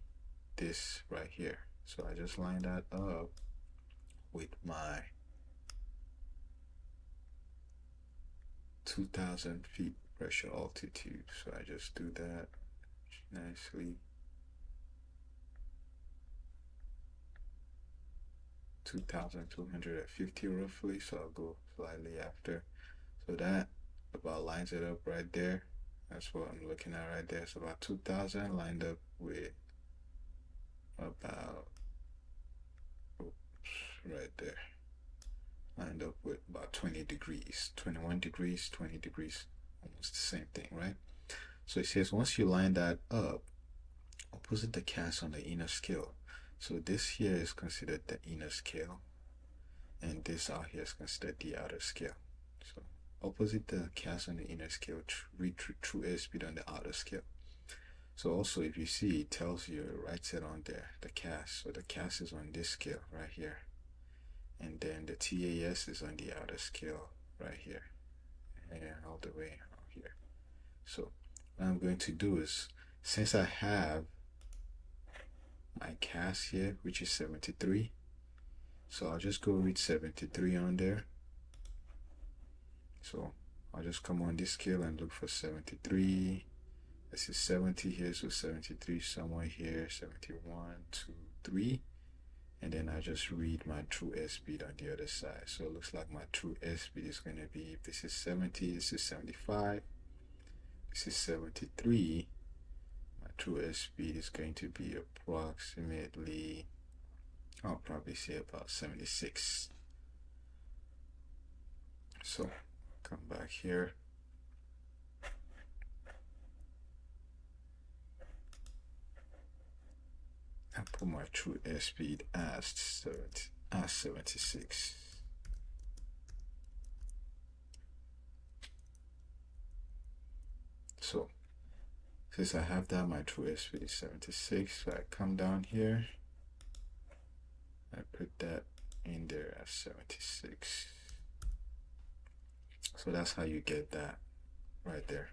this right here. So I just line that up with my 2,000 feet pressure altitude. So I just do that nicely. 2,250 roughly, so I'll go slightly after. So that about lines it up right there. That's what I'm looking at right there. So about 2,000 lined up with about, right there, lined up with about 20 degrees, 21 degrees, 20 degrees, almost the same thing, right? So it says once you line that up opposite the CAS on the inner scale. So this here is considered the inner scale, and this out here is considered the outer scale. So opposite the CAS on the inner scale, read true airspeed on the outer scale. So also, if you see, it tells you, it writes it on there, the CAS. So the CAS is on this scale right here, and then the TAS is on the outer scale right here, and all the way out here. So what I'm going to do is, since I have my CAS here, which is 73, so I'll just go read 73 on there. So I'll just come on this scale and look for 73. This is 70 here, so 73 somewhere here, 71, 2, 3, and then I just read my true airspeed on the other side. So it looks like my true airspeed is going to be, if this is 70, this is 75, this is 73. My true airspeed is going to be approximately, I'll probably say about 76. So come back here. I put my true airspeed as 76. So since I have that, my true airspeed is 76. So I come down here, I put that in there as 76. So that's how you get that right there.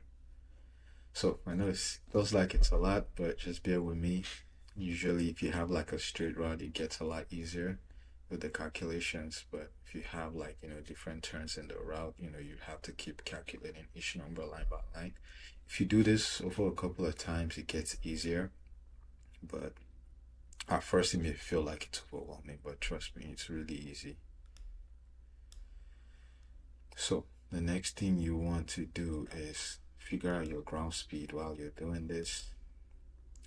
So I know it feels like it's a lot, but just bear with me. Usually if you have like a straight rod, it gets a lot easier. with the calculations, but if you have like, you know, different turns in the route, you know, you have to keep calculating each number line by line. If you do this over a couple of times, it gets easier, but at first it may feel like it's overwhelming, but trust me, it's really easy. So the next thing you want to do is figure out your ground speed while you're doing this.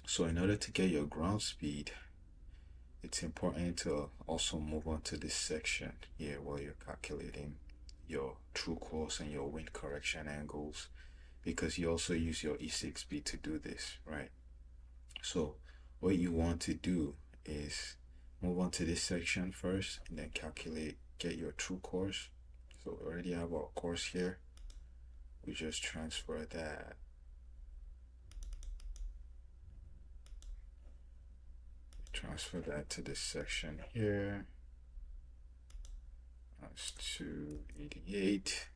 So in order to get your ground speed, it's important to also move on to this section here where you're calculating your true course and your wind correction angles, because you also use your 𝒔𝒐 to do this, right? So what you want to do is move on to this section first and then get your true course. So we already have our course here. We just transfer that. Transfer that to this section here. That's 288.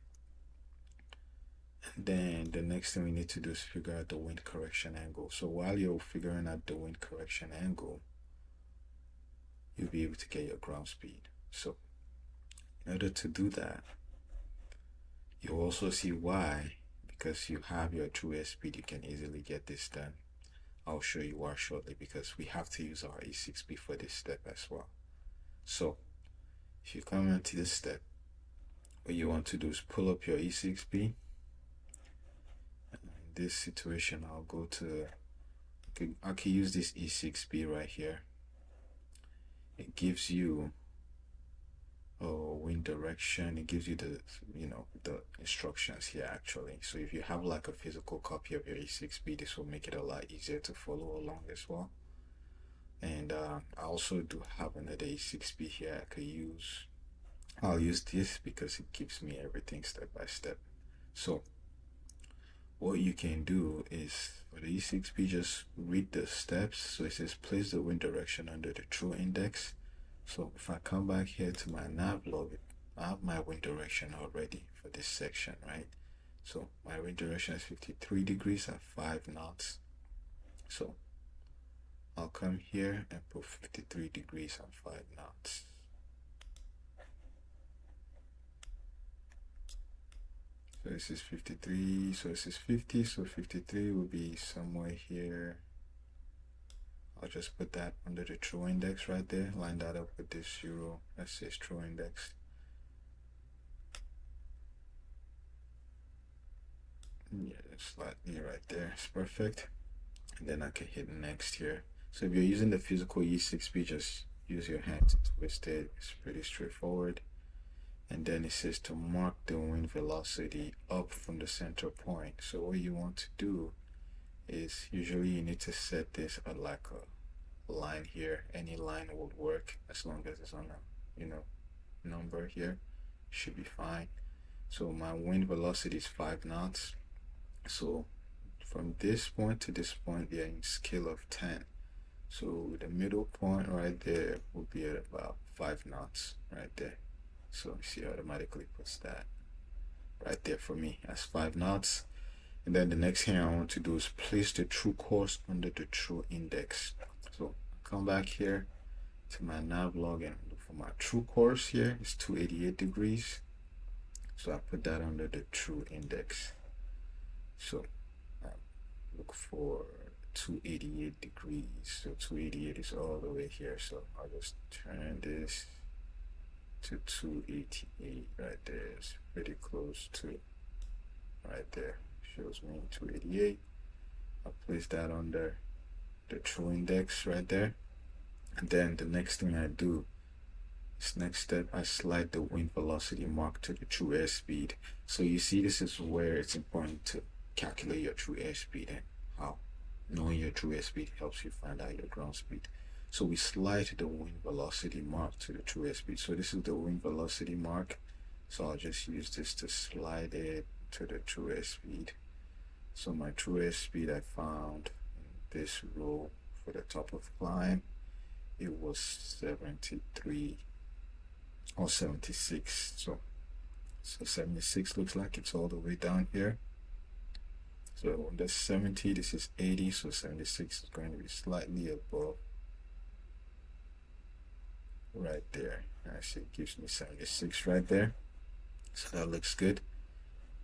And then the next thing we need to do is figure out the wind correction angle. So while you're figuring out the wind correction angle, you'll be able to get your ground speed. So in order to do that, you'll also see why, because you have your true airspeed, you can easily get this done. I'll show you why shortly, because we have to use our 𝒔𝒐 for this step as well. So if you come into this step, what you want to do is pull up your 𝒔𝒐. In this situation, I'll go to, I can use this 𝒔𝒐 right here. It gives you wind direction. It gives you the, you know, the instructions here actually. So if you have like a physical copy of your 𝒔𝒐, this will make it a lot easier to follow along as well. And I also do have another 𝒔𝒐 here I could use. I'll use this because it gives me everything step by step. So what you can do is, for the 𝒔𝒐, just read the steps. So it says place the wind direction under the true index. So if I come back here to my Navlog, I have my wind direction already for this section, right? So my wind direction is 53 degrees at 5 knots. So I'll come here and put 53 degrees at 5 knots. So this is 53, so this is 50, so 53 will be somewhere here. I'll just put that under the true index right there, line that up with this 0 that says true index. Yeah, slightly right there, it's perfect. And then I can hit next here. So if you're using the physical 𝒔𝒐, just use your hand to twist it. It's pretty straightforward. And then it says to mark the wind velocity up from the center point. So what you want to do is, usually you need to set this at like a line here. Any line would work as long as it's on a, you know, number here. Should be fine. So my wind velocity is 5 knots. So from this point to this point, they're in scale of 10. So the middle point right there will be at about 5 knots right there. So you see, automatically puts that right there for me as 5 knots. And then the next thing I want to do is place the true course under the true index. So come back here to my Navlog and look for my true course here. It's 288 degrees. So I put that under the true index. So look for 288 degrees. So 288 is all the way here. So I'll just turn this to 288 right there. It's pretty close to right there. Shows me 288. I'll place that under the true index right there. And then the next thing I do is, next step, I slide the wind velocity mark to the true airspeed. So you see, this is where it's important to calculate your true airspeed, and how knowing your true airspeed helps you find out your ground speed. So we slide the wind velocity mark to the true airspeed. So this is the wind velocity mark. So I'll just use this to slide it to the true airspeed. So my true airspeed I found in this row for the top of climb, it was 73 or 76. So 76 looks like it's all the way down here. So that's 70, this is 80, so 76 is going to be slightly above right there. Actually, it gives me 76 right there. So that looks good.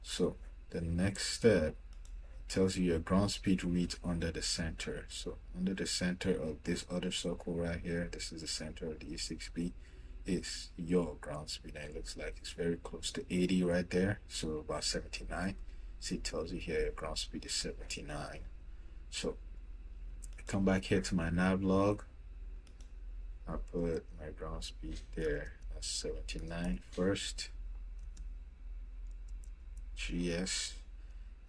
So the next step tells you your ground speed reads under the center. So under the center of this other circle right here, this is the center of the E6B, is your ground speed, and it looks like it's very close to 80 right there, so about 79. See, it tells you here your ground speed is 79. So I come back here to my Navlog. I put my ground speed there at 79 first, GS,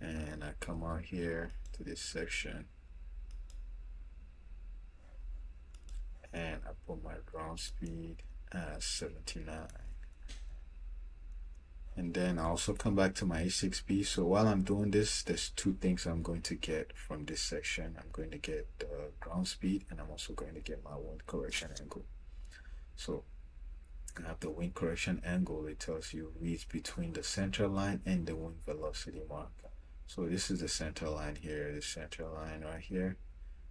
and I come out here to this section and I put my ground speed as 79. And then I also come back to my E6B. So while I'm doing this, there's two things I'm going to get from this section. I'm going to get the ground speed, and I'm also going to get my wind correction angle. So I have the wind correction angle. It tells you reads between the center line and the wind velocity mark. So this is the center line here, the center line right here,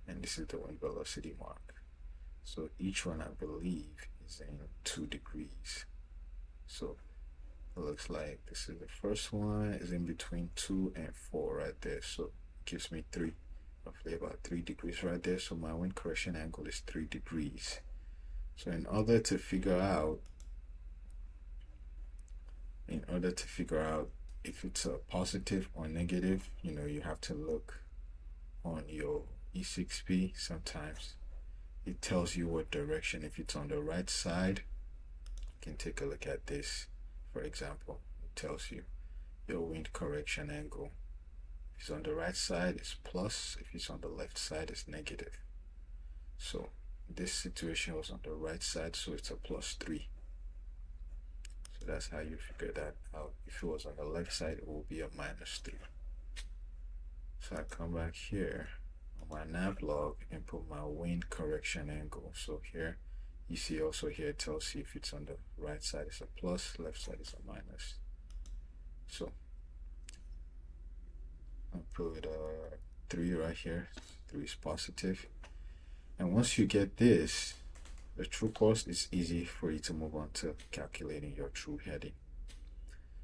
and this is the wind velocity mark. So each one, I believe, is in 2 degrees. So it looks like this is the first one is in between 2 and 4 right there. So it gives me 3, roughly about 3 degrees right there. So my wind correction angle is 3 degrees. So in order to figure out if it's a positive or negative, you know, you have to look on your E6B. Sometimes it tells you what direction. If it's on the right side, you can take a look at this. For example, it tells you your wind correction angle. If it's on the right side, it's plus. If it's on the left side, it's negative. So this situation was on the right side, so it's a +3. So that's how you figure that out. If it was on the left side, it will be a -3. So I come back here on my Navlog and put my wind correction angle. So here you see also here it tells you if it's on the right side it's a plus, left side is a minus. So I put 3 right here. 3 is positive. And once you get this, the true cost, is easy for you to move on to calculating your true heading.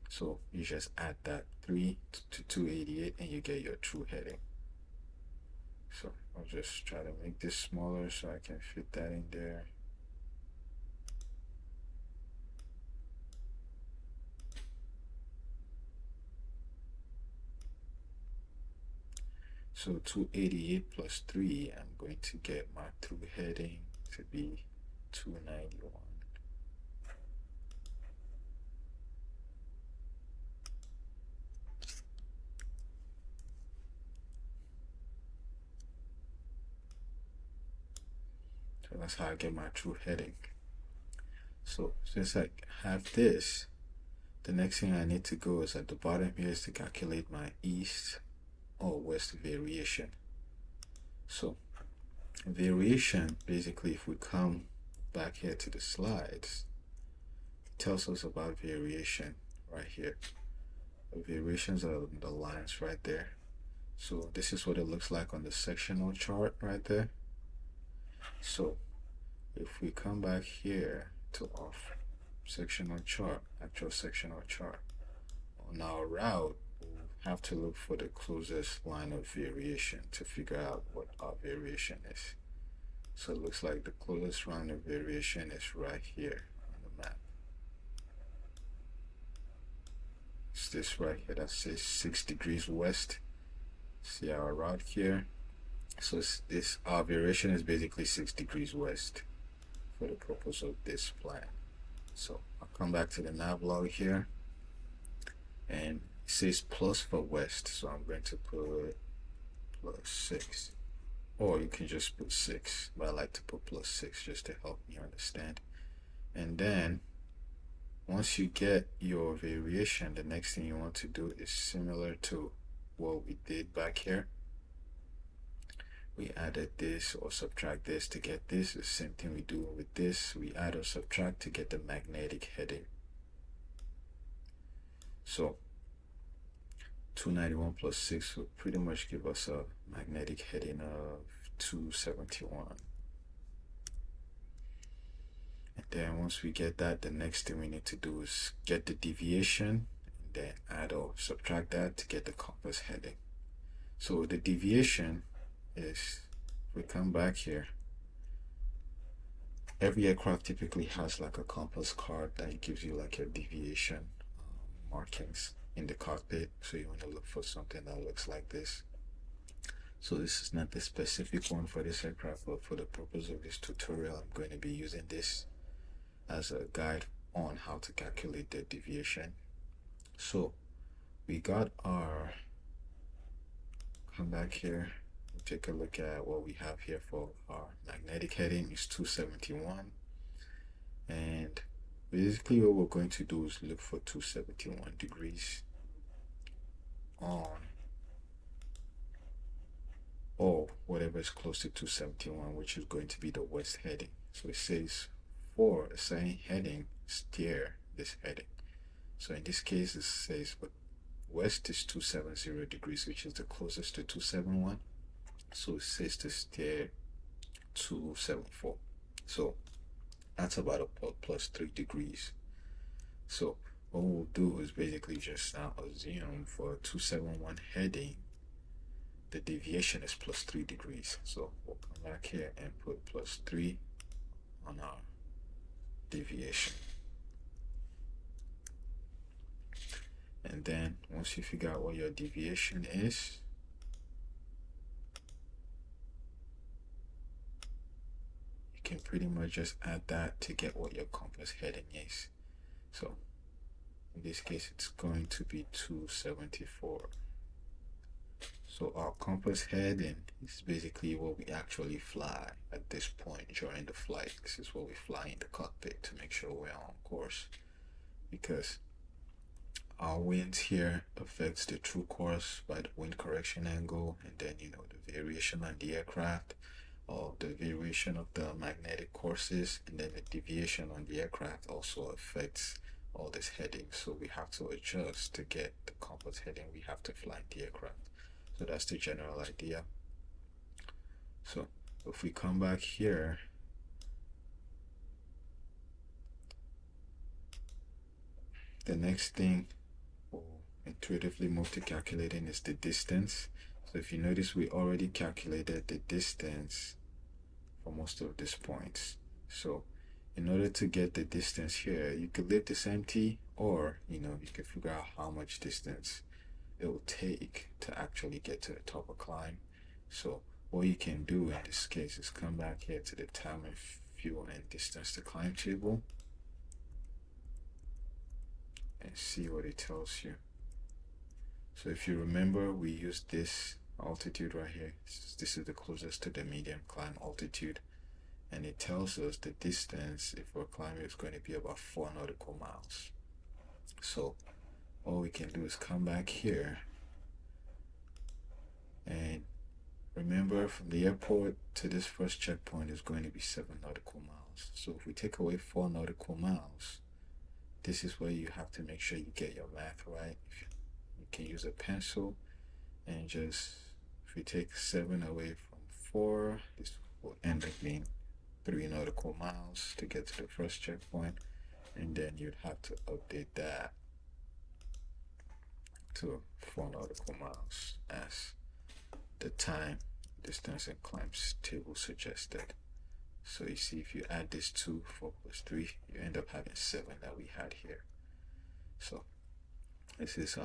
So you just add that 3 to 288 and you get your true heading. So I'll just try to make this smaller so I can fit that in there. So 288 plus 3, I'm going to get my true heading to be 291. So that's how I get my true heading. So since I have this, the next thing I need to go is at the bottom here is to calculate my east or west variation. So variation, basically, if we come back here to the slides, it tells us about variation right here. The variations are the lines right there. So this is what it looks like on the sectional chart right there. So if we come back here to our sectional chart, actual sectional chart, on our route, we'll have to look for the closest line of variation to figure out what our variation is. So it looks like the closest line of variation is right here on the map. It's this right here that says 6 degrees west. See our route here. So this, our variation is basically 6 degrees west for the purpose of this plan. So I'll come back to the Navlog here, and it says plus for west, so I'm going to put +6, or you can just put 6, but I like to put +6 just to help you understand. And then once you get your variation, the next thing you want to do is similar to what we did back here. We added this or subtract this to get this. The same thing we do with this. We add or subtract to get the magnetic heading. So 291 plus 6 will pretty much give us a magnetic heading of 271. And then once we get that, the next thing we need to do is get the deviation, and then add or subtract that to get the compass heading. So the deviation is, if we come back here, every aircraft typically has like a compass card that gives you like your deviation markings in the cockpit. So you want to look for something that looks like this. So this is not the specific one for this aircraft, but for the purpose of this tutorial, I'm going to be using this as a guide on how to calculate the deviation. So we got our, come back here, take a look at what we have here for our magnetic heading is 271, and basically what we're going to do is look for 271 degrees on, or whatever is close to 271, which is going to be the west heading. So it says for a certain heading, steer this heading. So in this case, it says what west is 270 degrees, which is the closest to 271. So it says to steer 274. So that's about a plus 3 degrees. So what we'll do is basically just now assume for 271 heading, the deviation is plus 3 degrees. So we'll come back here and put plus 3 on our deviation. And then once you figure out what your deviation is, you can pretty much just add that to get what your compass heading is. So in this case, it's going to be 274. So our compass heading is basically what we actually fly at this point during the flight. This is what we fly in the cockpit to make sure we're on course, because our winds here affects the true course by the wind correction angle, and then the variation on the aircraft, or the variation of the magnetic courses, and then the deviation on the aircraft also affects all this heading. So we have to adjust to get the compass heading we have to fly in the aircraft. So that's the general idea. So if we come back here, the next thing we'll intuitively move to calculating is the distance. So if you notice, we already calculated the distance for most of these points. So in order to get the distance here, you could leave this empty, or you could figure out how much distance it will take to actually get to the top of climb. So what you can do in this case is come back here to the time and fuel and distance to climb table and see what it tells you. So if you remember, we used this altitude right here. This is the closest to the medium climb altitude, and it tells us the distance if we're climbing is going to be about 4 nautical miles. So all we can do is come back here, and remember, from the airport to this first checkpoint is going to be 7 nautical miles. So if we take away 4 nautical miles, this is where you have to make sure you get your math right. You can use a pencil and just, if we take 7 away from 4, this will end up being 3 nautical miles to get to the first checkpoint, and then you'd have to update that to 4 nautical miles as the time, distance, and climbs table suggested. So you see, if you add this 2, 4 plus 3, you end up having 7 that we had here. So this is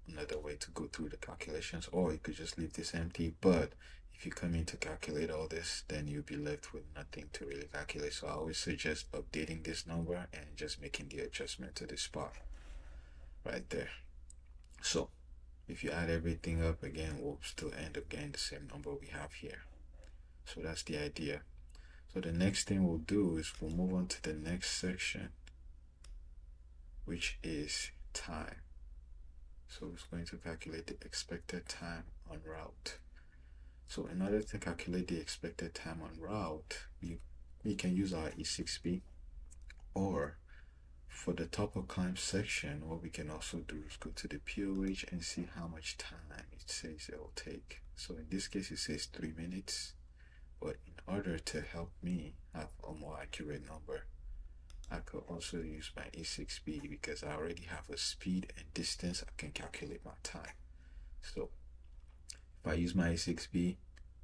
another way to go through the calculations, or you could just leave this empty. But if you come in to calculate all this, then you'll be left with nothing to really calculate. So I always suggest updating this number and just making the adjustment to this spot right there. So if you add everything up again, we'll still end up getting the same number we have here. So that's the idea. So the next thing we'll do is we'll move on to the next section, which is time. So it's going to calculate the expected time en route. So in order to calculate the expected time en route, we can use our 𝒑𝒐𝒏, or for the top of climb section, what we can also do is go to the POH and see how much time it says it will take. So in this case, it says 3 minutes, But in order to help me have a more accurate number, I could also use my 𝒑𝒐𝒏 because I already have a speed and distance. I can calculate my time. So if I use my 𝒑𝒐𝒏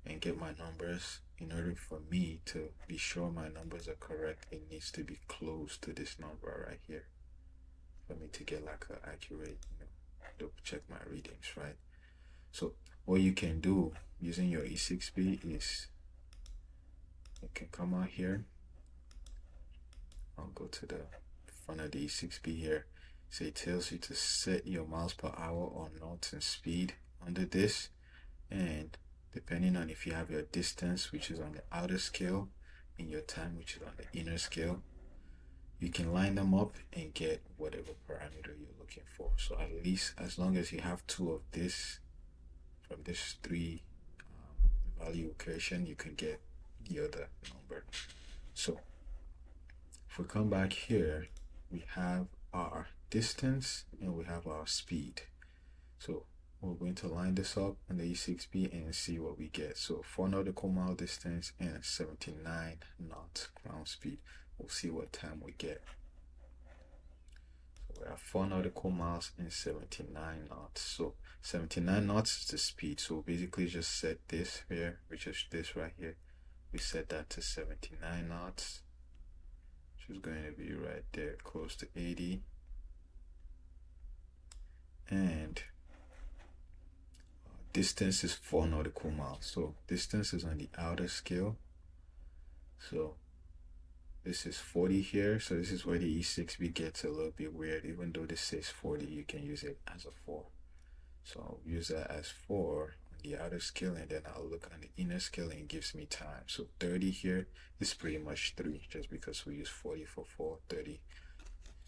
and get my numbers, in order for me to be sure my numbers are correct, it needs to be close to this number right here for me to get like an accurate, double check my readings, right? So what you can do using your 𝒑𝒐𝒏 is you can come out here. I'll go to the front of the 𝒑𝒐𝒏 here. So it tells you to set your miles per hour or knots and speed under this, and depending on if you have your distance, which is on the outer scale, and your time, which is on the inner scale, you can line them up and get whatever parameter you're looking for. So at least as long as you have two of this from this three value equation, you can get the other number. So if we come back here, we have our distance and we have our speed. So we're going to line this up on the 𝒑𝒐𝒏 and see what we get. So 4 nautical mile distance and 79 knots ground speed. We'll see what time we get. So we have 4 nautical miles and 79 knots. So 79 knots is the speed. So we'll basically just set this here, which is this right here. We set that to 79 knots, which is going to be right there, close to 80. And distance is 4 nautical miles. So distance is on the outer scale. So this is 40 here. So this is where the 𝒑𝒐𝒏 gets a little bit weird. Even though this says 40, you can use it as a 4. So I'll use that as 4 on the outer scale, and then I'll look on the inner scale and it gives me time. So 30 here is pretty much 3, just because we use 40 for 4, 30.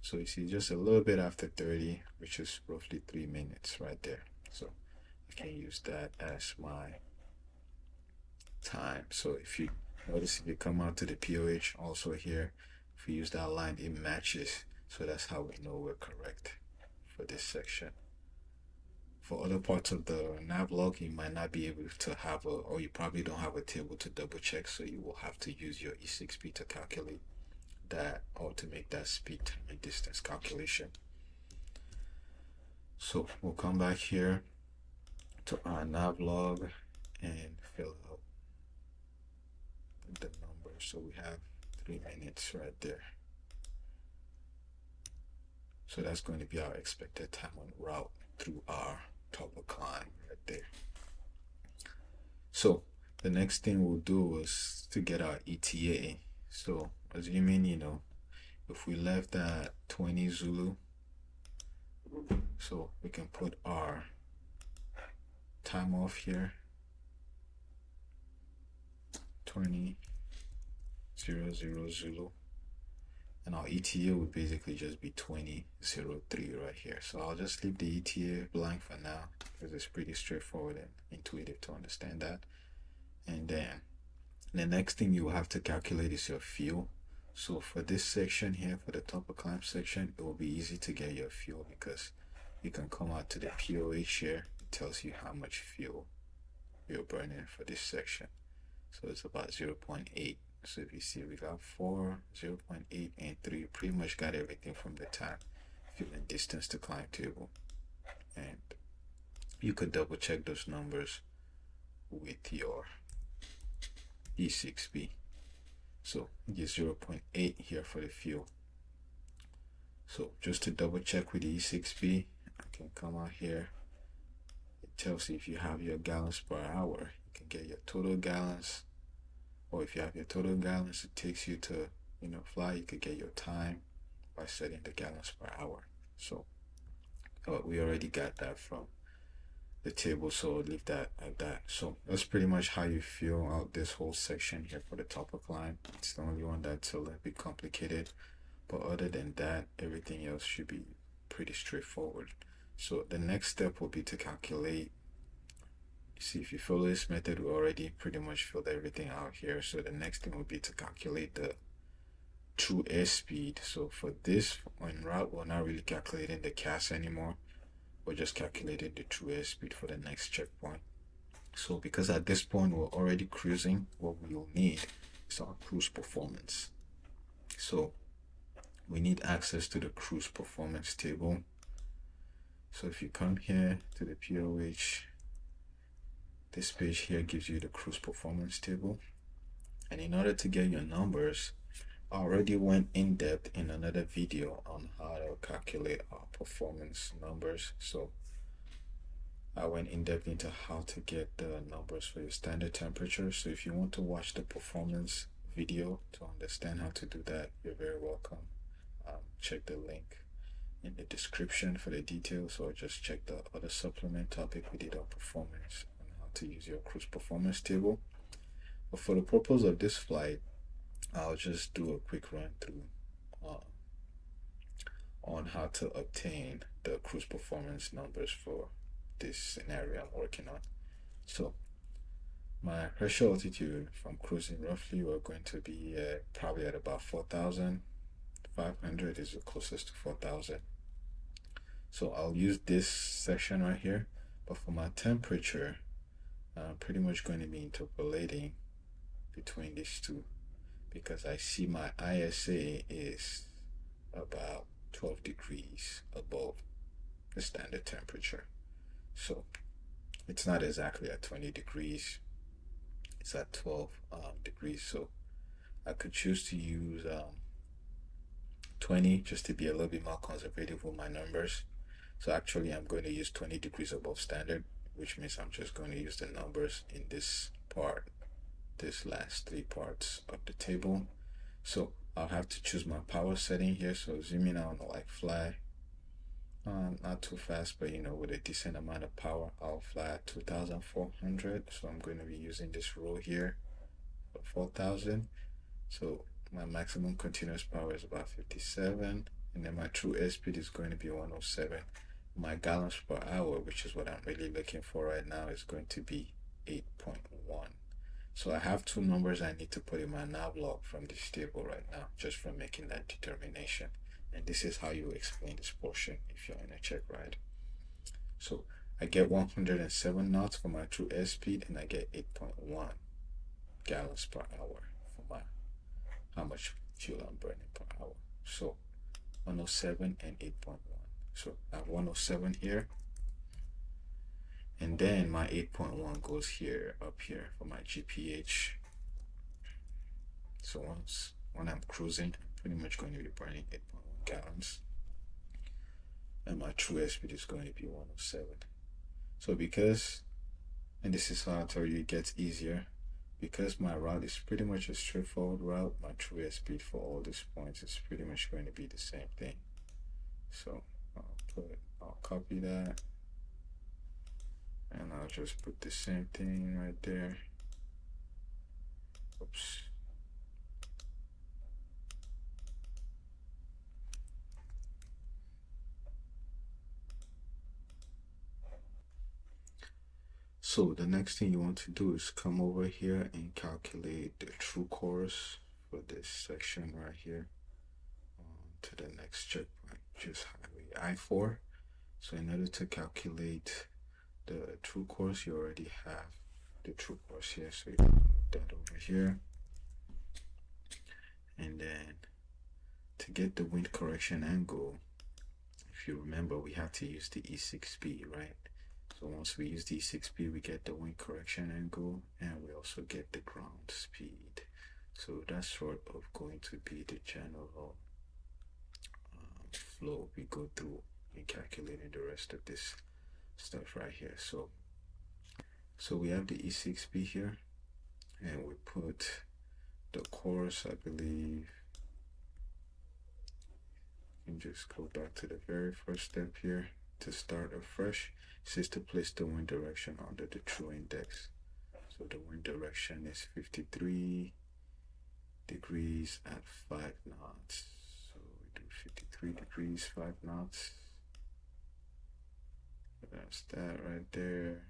So you see just a little bit after 30, which is roughly 3 minutes right there. So I can use that as my time. So if you notice, if you come out to the POH also here, if we use that line, it matches. So that's how we know we're correct for this section. For other parts of the Navlog, you might not be able to have or you probably don't have a table to double check, so you will have to use your 𝒑𝒐𝒏 to calculate that, or to make that speed, time, and distance calculation. So we'll come back here to our Navlog and fill out the number. So we have 3 minutes right there. So that's going to be our expected time on route through our top of climb right there. So the next thing we'll do is to get our ETA. So assuming, if we left at 20 Zulu, so we can put our time off here, 20:00 Zulu, and our ETA would basically just be 20:03 right here. So I'll just leave the ETA blank for now because it's pretty straightforward and intuitive to understand that. And then the next thing you will have to calculate is your fuel. So for this section here, for the top of climb section, it will be easy to get your fuel because you can come out to the POH here. It tells you how much fuel you're burning for this section. So it's about 0.8. So if you see, we got 4, 0.8, and 3. Pretty much got everything from the time, fuel, and distance to climb table. And you could double check those numbers with your 𝒑𝒐𝒏. So get 0.8 here for the fuel. So just to double check with the 𝒑𝒐𝒏, I can come out here. It tells you if you have your gallons per hour, you can get your total gallons. Or if you have your total gallons, it takes you to, fly. You could get your time by setting the gallons per hour. So we already got that from the table, so I'll leave that at that. So that's pretty much how you fill out this whole section here for the top of climb. It's the only one that's a little bit complicated, but other than that, everything else should be pretty straightforward. So the next step will be to calculate. See, if you follow this method, we already pretty much filled everything out here. So the next thing will be to calculate the true airspeed. So for this on route, we're not really calculating the CAS anymore. We're just calculating the true airspeed for the next checkpoint. So because at this point we're already cruising, what we will need is our cruise performance. So we need access to the cruise performance table. So if you come here to the POH, this page here gives you the cruise performance table. And in order to get your numbers, I already went in depth in another video on how to calculate our performance numbers. So I went in depth into how to get the numbers for your standard temperature. So if you want to watch the performance video to understand how to do that, you're very welcome. Check the link in the description for the details, or just check the other supplement topic we did on performance and how to use your cruise performance table. But for the purpose of this flight, I'll just do a quick run through on how to obtain the cruise performance numbers for this scenario I'm working on. So my pressure altitude from cruising, roughly we're going to be probably at about 4,500 is the closest to 4,000. So I'll use this section right here, but for my temperature, I'm pretty much going to be interpolating between these two, because I see my ISA is about 12 degrees above the standard temperature. So it's not exactly at 20 degrees, it's at 12 degrees. So I could choose to use 20 just to be a little bit more conservative with my numbers. So actually I'm going to use 20 degrees above standard, which means I'm just going to use the numbers in this part, this last three parts of the table. So I'll have to choose my power setting here. So zooming out on like fly, not too fast, but with a decent amount of power, I'll fly at 2,400. So I'm going to be using this row here for 4,000. So my maximum continuous power is about 57, and then my true airspeed is going to be 107. My gallons per hour, which is what I'm really looking for right now, is going to be 8.1. So I have two numbers I need to put in my Navlog from this table right now, just for making that determination. And this is how you explain this portion if you're in a check ride. So I get 107 knots for my true airspeed, and I get 8.1 gallons per hour for my how much fuel I'm burning per hour. So 107 and 8.1. So I have 107 here, and then my 8.1 goes here, up here for my GPH. So when I'm cruising, I'm pretty much going to be burning 8.1 gallons, and my true airspeed is going to be 107. So because, and this is how I tell you it gets easier, because my route is pretty much a straightforward route, my true airspeed for all these points is pretty much going to be the same thing. So I'll copy that, and I'll just put the same thing right there. Oops. So the next thing you want to do is come over here and calculate the true course for this section right here to the next checkpoint, which is highway I-4. So in order to calculate the true course, you already have the true course here, so you can move that over here. And then to get the wind correction angle, if you remember, we have to use the 𝒔𝒑, right? So once we use the 𝒔𝒑, we get the wind correction angle, and we also get the ground speed. So that's sort of going to be the general flow we go through in calculating the rest of this stuff right here. So we have the 𝒔𝒑 here, and we put the course, I believe. You can just go back to the very first step here to start afresh. It says to place the wind direction under the true index. So the wind direction is 53 degrees at 5 knots. So we do 53 degrees, 5 knots. That's that right there.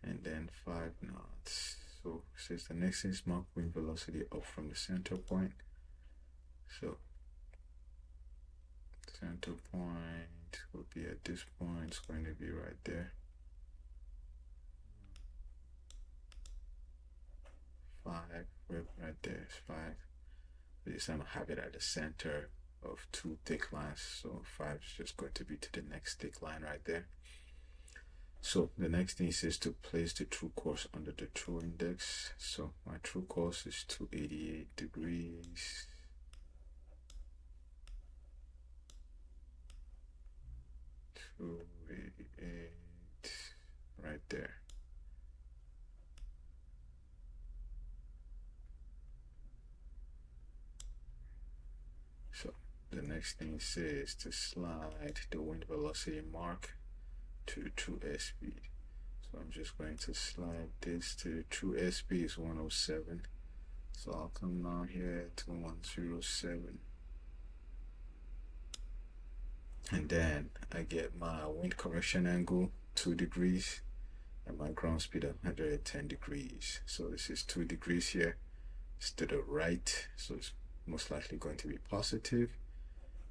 And then 5 knots. So it says the next thing is mark wind velocity up from the center point. So center point will be at this point, it's going to be right there. 5, right there is 5. This time I have it at the center of 2 thick lines, so 5 is just going to be to the next thick line right there. So the next thing it says to place the true course under the true index. So my true course is 288 degrees. Right there. So the next thing it says to slide the wind velocity mark to the true airspeed. So I'm just going to slide this to the true airspeed is 107. So I'll come down here to 107. And then I get my wind correction angle 2 degrees and my ground speed 110 degrees. So this is 2 degrees here. It's to the right, so it's most likely going to be positive.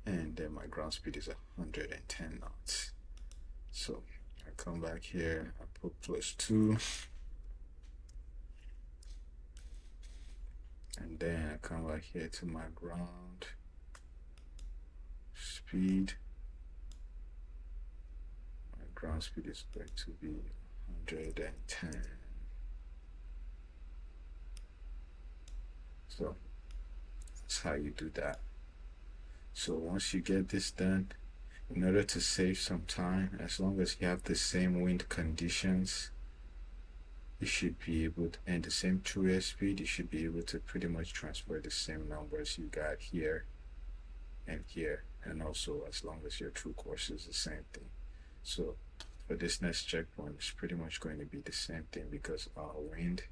And then my ground speed is 110 knots. So I come back here, I put +2. And then I come back here to my ground speed. My ground speed is going to be 110. So that's how you do that. So once you get this done, in order to save some time, as long as you have the same wind conditions, you should be able to, and the same true airspeed, you should be able to pretty much transfer the same numbers you got here and here, and also as long as your true course is the same thing. So for this next checkpoint, it's pretty much going to be the same thing because our wind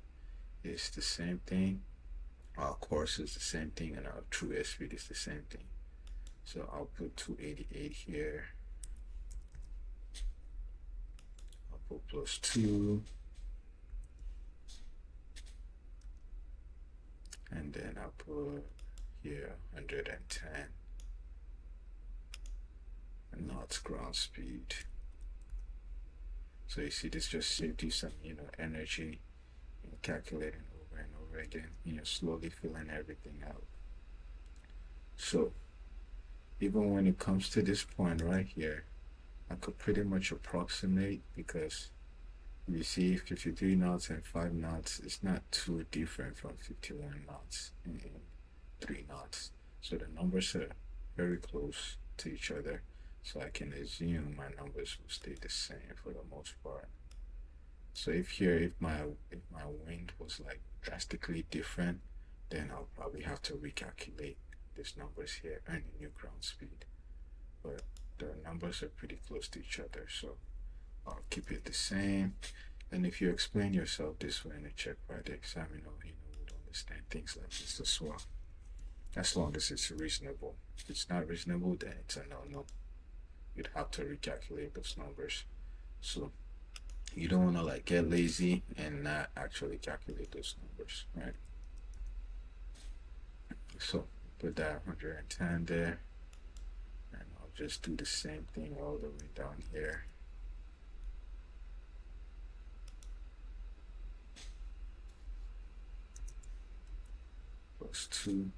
is the same thing, our course is the same thing, and our true airspeed is the same thing. So I'll put 288 here. I'll put +2. And then I'll put here 110 knots ground speed. So you see, this just saved you some, energy in calculating over and over again, slowly filling everything out. So even when it comes to this point right here, I could pretty much approximate, because you see 53 knots and 5 knots is not too different from 51 knots and 3 knots. So the numbers are very close to each other. So I can assume my numbers will stay the same for the most part. So if my wind was like drastically different, then I'll probably have to recalculate these numbers here and a new ground speed. But the numbers are pretty close to each other, so I'll keep it the same. And if you explain yourself this way in a check by the examiner, would understand things like this as well. As long as it's reasonable. If it's not reasonable, then it's a no-no. You'd have to recalculate those numbers. So you don't want to like get lazy and not actually calculate those numbers, right? So put that 110 there, and I'll just do the same thing all the way down here. +2,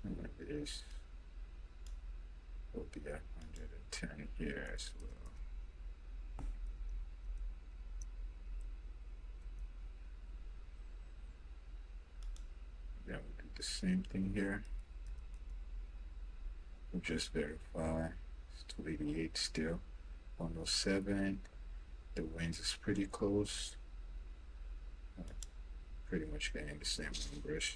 and then this will be 110 here as well. Then we do the same thing here. We'll just verify. It's 288 still. 107. The winds is pretty close. Pretty much getting the same numbers.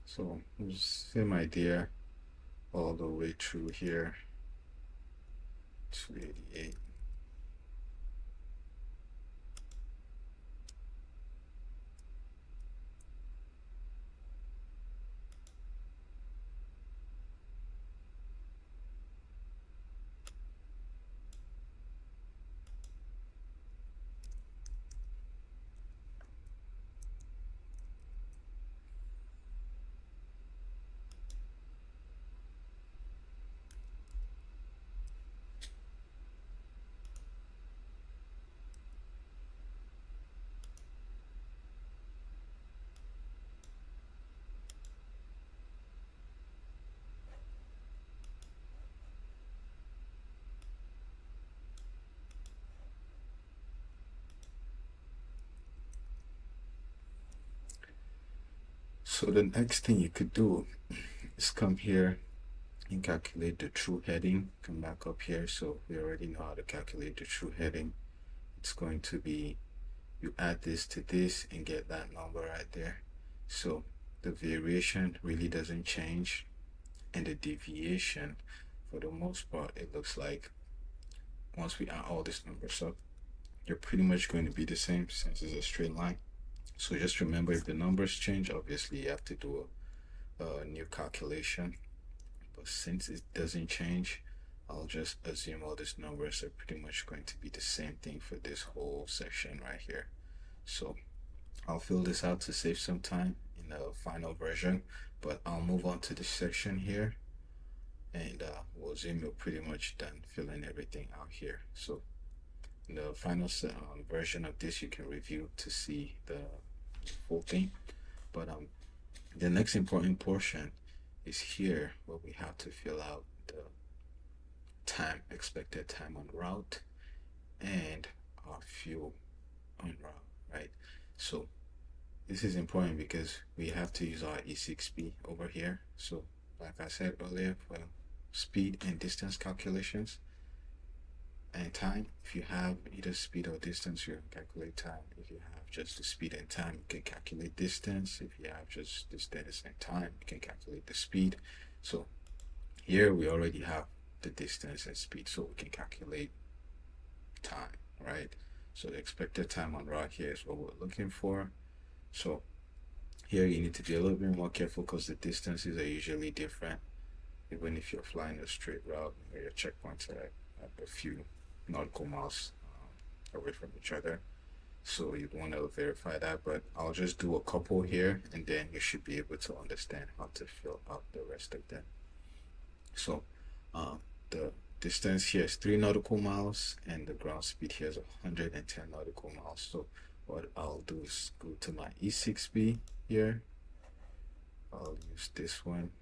So same idea all the way through here. 288. So the next thing you could do is come here and calculate the true heading. Come back up here. So we already know how to calculate the true heading. It's going to be, you add this to this and get that number right there. So the variation really doesn't change, and the deviation, for the most part, it looks like once we add all these numbers up, you're pretty much going to be the same since it's a straight line. So just remember, if the numbers change, obviously you have to do a new calculation. But since it doesn't change, I'll just assume all these numbers are pretty much going to be the same thing for this whole section right here. So I'll fill this out to save some time in the final version, but I'll move on to this section here, and we'll assume you're pretty much done filling everything out here. So in the final version of this, you can review to see the full thing. But the next important portion is here, where we have to fill out the time, expected time on route, and our fuel on route, right? So this is important because we have to use our 𝒂𝒐𝒏 over here. So like I said earlier, for speed and distance calculations and time, if you have either speed or distance, you can calculate time. If you have just the speed and time, you can calculate distance. If you have just distance and time, you can calculate the speed. So here we already have the distance and speed, so we can calculate time, right? So the expected time on route here is what we're looking for. So here you need to be a little bit more careful because the distances are usually different. Even if you're flying a straight route, your checkpoints are at a few nautical miles away from each other. So you'd want to verify that, but I'll just do a couple here, and then you should be able to understand how to fill out the rest of them. So the distance here is 3 nautical miles, and the ground speed here is 110 nautical miles. So what I'll do is go to my 𝒂𝒐𝒏 here. I'll use this one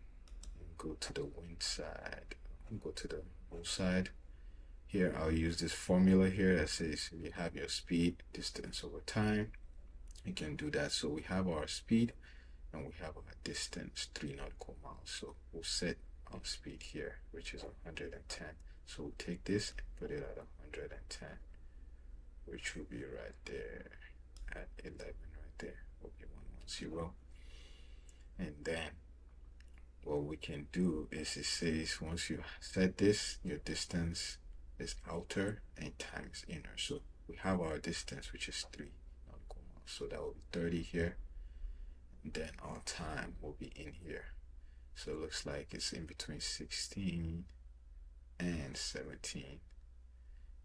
and go to the wind side. Go to the bull side. Here I'll use this formula here that says you have your speed, distance over time. You can do that. So we have our speed and we have our distance, 3 nautical miles. So we'll set our speed here, which is 110. So we'll take this and put it at 110, which will be right there at 11 right there. Will be 110. And then what we can do is, it says once you set this, your distance is outer and time is inner. So we have our distance, which is 3 nautical miles. So that will be 30 here. And then our time will be in here. So it looks like it's in between 16 and 17.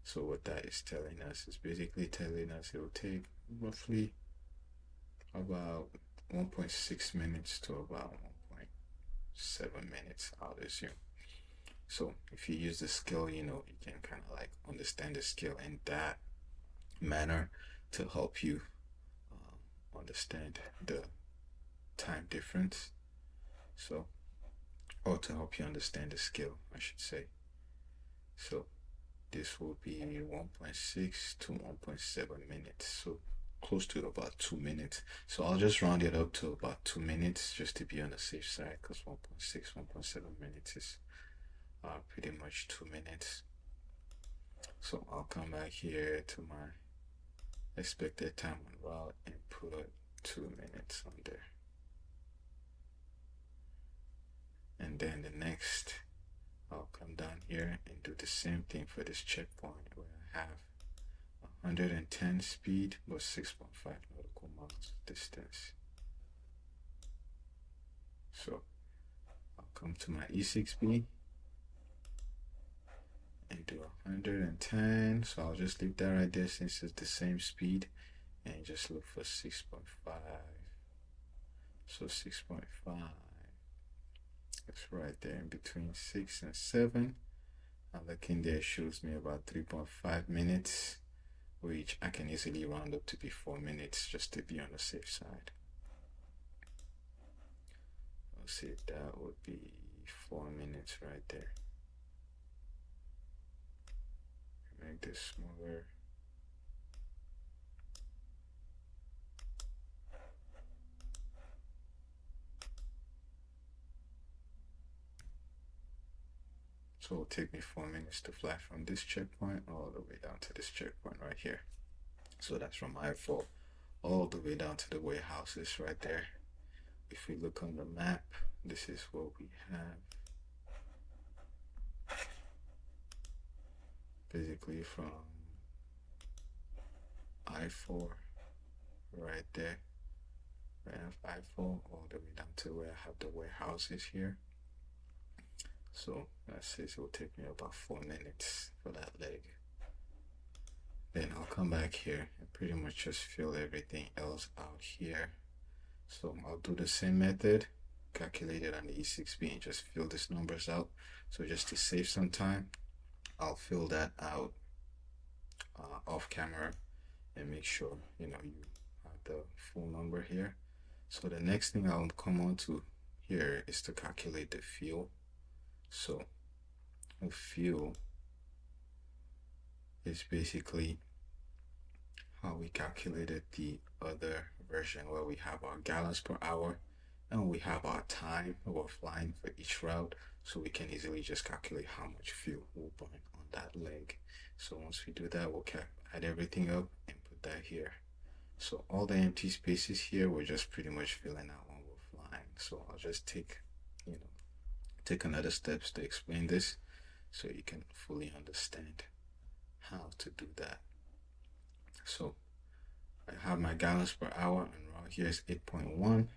So what that is telling us is basically telling us it will take roughly about 1.6 minutes to about 1.7 minutes, I'll assume. So if you use the scale, you know, you can kind of like understand the scale in that manner to help you understand the time difference. So, or to help you understand the scale, I should say. So this will be 1.6 to 1.7 minutes. So close to about 2 minutes. So I'll just round it up to about 2 minutes just to be on the safe side, because 1.6, 1.7 minutes is pretty much 2 minutes. So I'll come back here to my expected time on route and put 2 minutes on there. And then the next, I'll come down here and do the same thing for this checkpoint where I have 110 speed but 6.5 nautical miles distance. So I'll come to my 𝒂𝒐𝒏 and do 110. So I'll just leave that right there since it's the same speed, and just look for 6.5. So 6.5. It's right there in between 6 and 7. I'm looking there, shows me about 3.5 minutes, which I can easily round up to be 4 minutes just to be on the safe side. I'll see if that would be 4 minutes right there. Make this smaller. So it'll take me 4 minutes to fly from this checkpoint all the way down to this checkpoint right here. So that's from I-4 all the way down to the warehouses right there. If we look on the map, this is what we have. Basically from I-4 right there. I have I-4 all the way down to where I have the warehouses here. So that says it will take me about 4 minutes for that leg. Then I'll come back here and pretty much just fill everything else out here. So I'll do the same method, calculate it on the 𝒔𝒑 and just fill these numbers out. So just to save some time, I'll fill that out off camera and make sure you have the full number here. So the next thing I'll come on to here is to calculate the fuel. So the fuel is basically how we calculated the other version, where we have our gallons per hour and we have our time we're flying for each route, so we can easily just calculate how much fuel we'll burn on that leg. So once we do that, we'll add everything up and put that here. So all the empty spaces here, we're just pretty much filling out when we're flying. So I'll just take another steps to explain this so you can fully understand how to do that. So I have my gallons per hour, and right here is 8.1.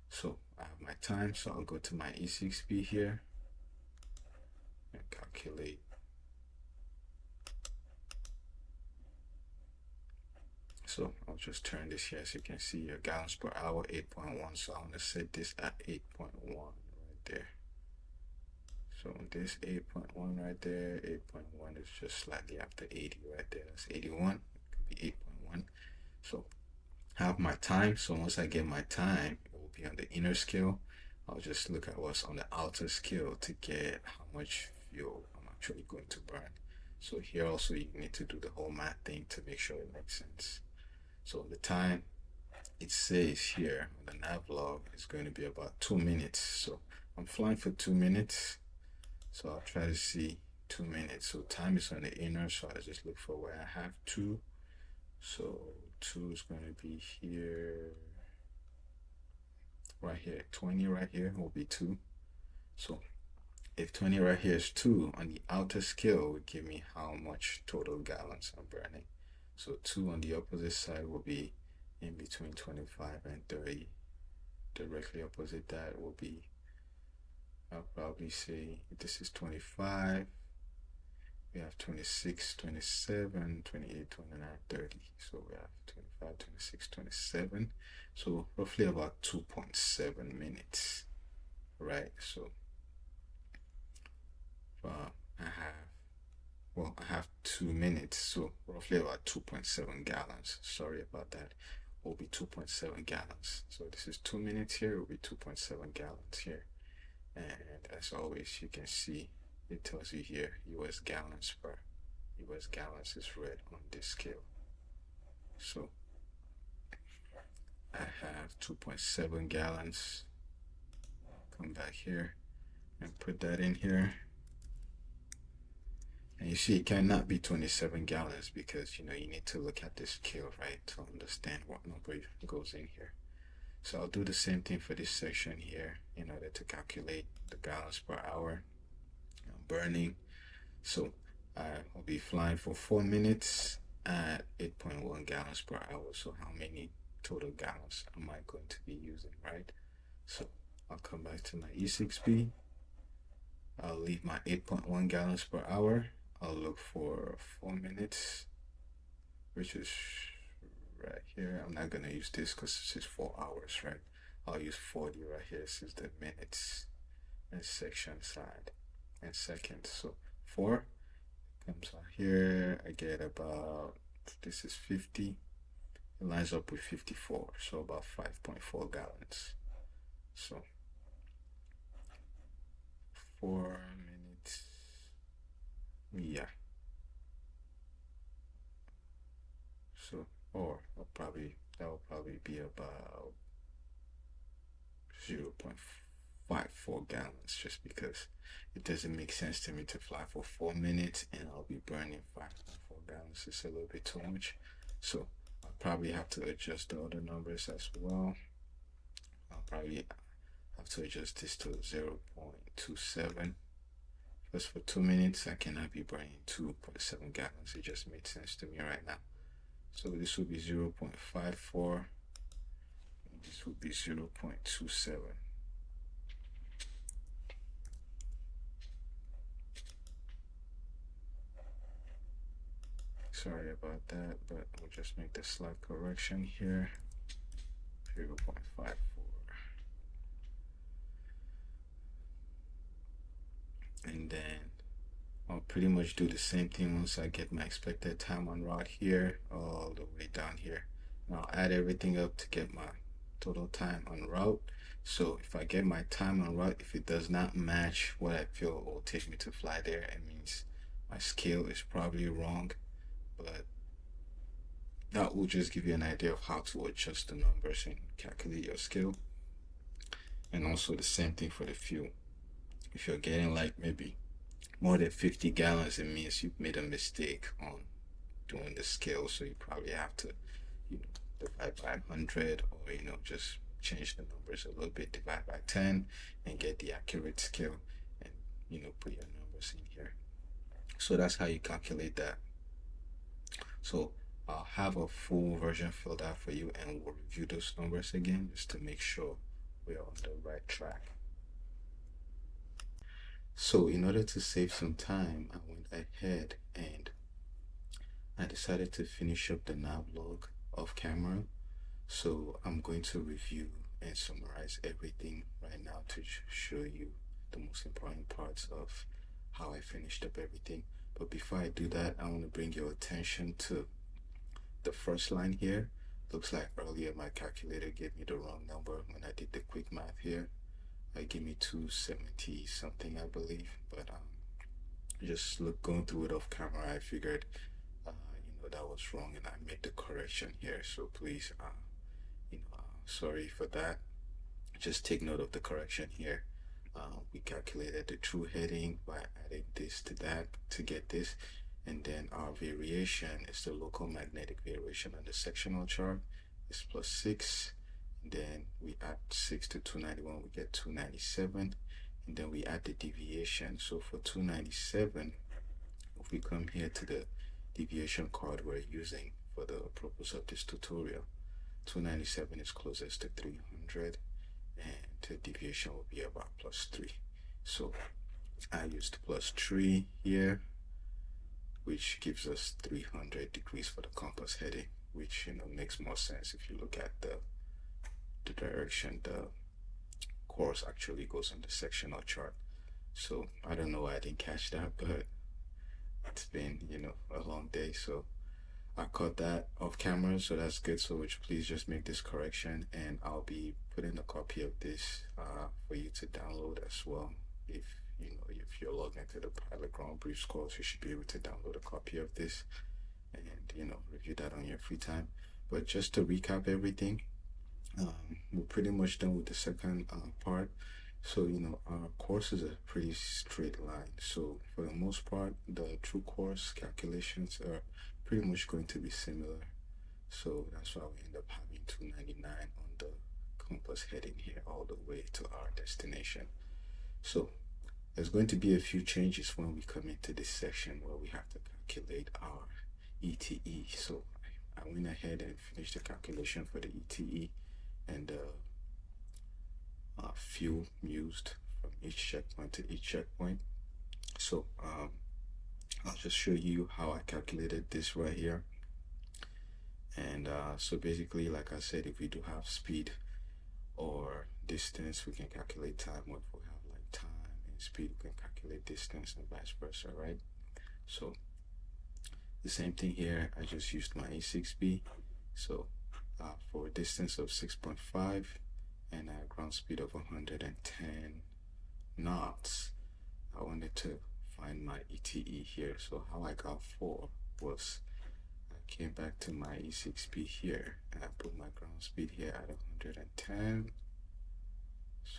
So I have my time, so I'll go to my 𝒔𝒑 here and calculate. So I'll just turn this here, as you can see your gallons per hour 8.1. So I'm gonna set this at 8.1 right there. So this 8.1 right there, 8.1 is just slightly after 80 right there. That's 81. It could be 8.1. So I have my time. So once I get my time, it will be on the inner scale. I'll just look at what's on the outer scale to get how much fuel I'm actually going to burn. So here also you need to do the whole math thing to make sure it makes sense. So the time, it says here on the Navlog, is going to be about 2 minutes. So I'm flying for 2 minutes. So I'll try to see 2 minutes. So time is on the inner, so I just look for where I have 2. So 2 is going to be here, right here. 20 right here will be 2. So if 20 right here is 2, on the outer scale would give me how much total gallons I'm burning. So 2 on the opposite side will be in between 25 and 30. Directly opposite that will be, I'll probably say this is 25. We have 26, 27, 28, 29, 30. So we have 25, 26, 27. So roughly about 2.7 minutes, right? So I have 2 minutes, so roughly about 2.7 gallons. Sorry about that. Will be 2.7 gallons. So this is 2 minutes here. It will be 2.7 gallons here. And as always, you can see it tells you here US gallons per. US gallons is red on this scale. So I have 2.7 gallons. Come back here and put that in here. And you see it cannot be 27 gallons because you need to look at this scale, right, to understand what number goes in here. So I'll do the same thing for this section here in order to calculate the gallons per hour I'm burning. So I'll be flying for 4 minutes at 8.1 gallons per hour. So how many total gallons am I going to be using, right? So I'll come back to my 𝒔𝒑. I'll leave my 8.1 gallons per hour. I'll look for 4 minutes, which is right here. I'm not gonna use this because this is 4 hours, right? I'll use 40 right here. This is the minutes and section side and seconds. So 4 comes out here. I get about, this is 50. It lines up with 54, so about 5.4 gallons. So 4 minutes. Yeah. So, or that will probably be about 0.5 4 gallons, just because it doesn't make sense to me to fly for 4 minutes and I'll be burning 5.4 gallons. It's a little bit too much. So I'll probably have to adjust the other numbers as well. I'll probably have to adjust this to 0.27. Because for 2 minutes, I cannot be burning 2.7 gallons. It just made sense to me right now. So this would be 0.54. This would be 0.27. Sorry about that, but we'll just make the slight correction here. 0.54. And then I'll pretty much do the same thing once I get my expected time on route here, all the way down here. And I'll add everything up to get my total time on route. So if I get my time on route, if it does not match what I feel it will take me to fly there, it means my scale is probably wrong. But that will just give you an idea of how to adjust the numbers and calculate your scale. And also the same thing for the fuel. If you're getting like maybe more than 50 gallons, it means you've made a mistake on doing the scale. So you probably have to, divide by 100, or just change the numbers a little bit, divide by 10, and get the accurate scale, and put your numbers in here. So that's how you calculate that. So I'll have a full version filled out for you, and we'll review those numbers again just to make sure we're on the right track. So in order to save some time, I went ahead and I decided to finish up the Navlog off camera. So I'm going to review and summarize everything right now to show you the most important parts of how I finished up everything. But before I do that, I want to bring your attention to the first line here. Looks like earlier my calculator gave me the wrong number when I did the quick math here. It gave me 270 something, I believe, but just going through it off camera, I figured that was wrong, and I made the correction here. So please, sorry for that. Just take note of the correction here. We calculated the true heading by adding this to that to get this, and then our variation is the local magnetic variation on the sectional chart is +6. Then we add 6 to 291, we get 297, and then we add the deviation. So for 297, if we come here to the deviation card we're using for the purpose of this tutorial, 297 is closest to 300, and the deviation will be about +3. So I used +3 here, which gives us 300 degrees for the compass heading, which makes more sense if you look at the direction the course actually goes on the sectional chart. So I don't know why I didn't catch that, but it's been a long day, so I caught that off camera, so that's good. So would you please just make this correction, and I'll be putting a copy of this for you to download as well. If you're logged into the Pilot Ground Briefs course, you should be able to download a copy of this and review that on your free time. But just to recap everything, we're pretty much done with the second part. So our course is a pretty straight line, so for the most part the true course calculations are pretty much going to be similar. So that's why we end up having 299 on the compass heading here all the way to our destination. So there's going to be a few changes when we come into this section where we have to calculate our ETE. So I went ahead and finished the calculation for the ETE and fuel used from each checkpoint to each checkpoint. So I'll just show you how I calculated this right here. And so basically, like I said, if we do have speed or distance, we can calculate time. What if we have like time and speed, we can calculate distance, and vice versa, right? So the same thing here, I just used my 𝒂𝒑. So for a distance of 6.5 and a ground speed of 110 knots, I wanted to find my ETE here. So how I got 4 was I came back to my 𝒂𝒑 here and I put my ground speed here at 110.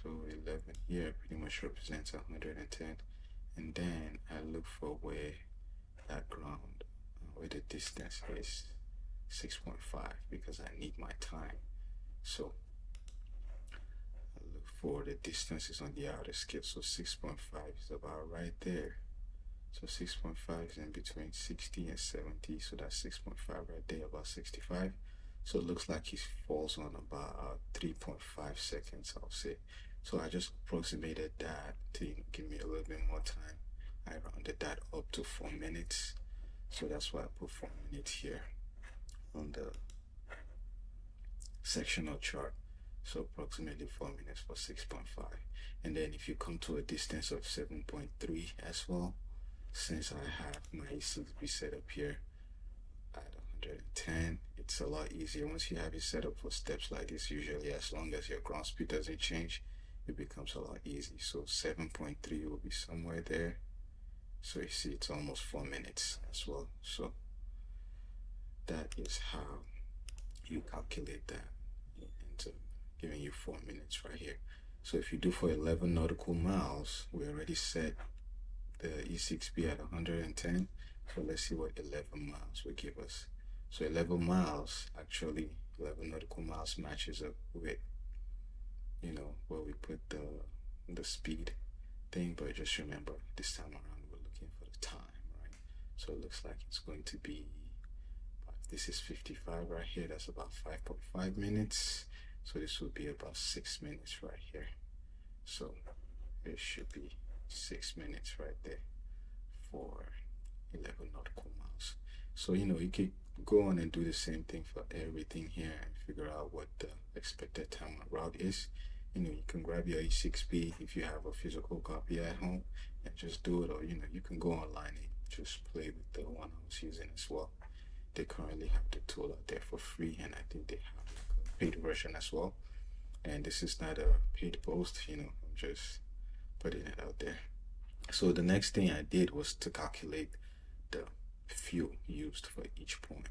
So 11 here pretty much represents 110, and then I look for where that ground, where the distance is 6.5, because I need my time. So I look for the distances on the outer scale. So 6.5 is about right there. So 6.5 is in between 60 and 70, so that's 6.5 right there, about 65. So it looks like he falls on about 3.5 seconds, I'll say. So I just approximated that to give me a little bit more time. I rounded that up to 4 minutes, so that's why I put 4 minutes here on the sectional chart. So approximately 4 minutes for 6.5. And then if you come to a distance of 7.3 as well, since I have my 𝒔𝒑 set up here at 110, it's a lot easier. Once you have it set up for steps like this, usually as long as your ground speed doesn't change, it becomes a lot easy. So 7.3 will be somewhere there. So you see it's almost 4 minutes as well. So that is how you calculate that. It ends up giving you 4 minutes right here. So if you do for 11 nautical miles, we already set the 𝒔𝒑 at 110. So let's see what 11 miles will give us. So 11 miles, actually 11 nautical miles matches up with, you know, where we put the speed thing, but just remember this time around we're looking for the time, right? So it looks like it's going to be, this is 55 right here, that's about 5.5 minutes. So this will be about 6 minutes right here. So it should be 6 minutes right there for 11 nautical miles. So you know, you could go on and do the same thing for everything here and figure out what the expected time on route is. You know, you can grab your 𝒔𝒑 if you have a physical copy at home and just do it, or you know, you can go online and just play with the one I was using as well. They currently have the tool out there for free, and I think they have like a paid version as well. And this is not a paid post, you know, I'm just putting it out there. So the next thing I did was to calculate the fuel used for each point.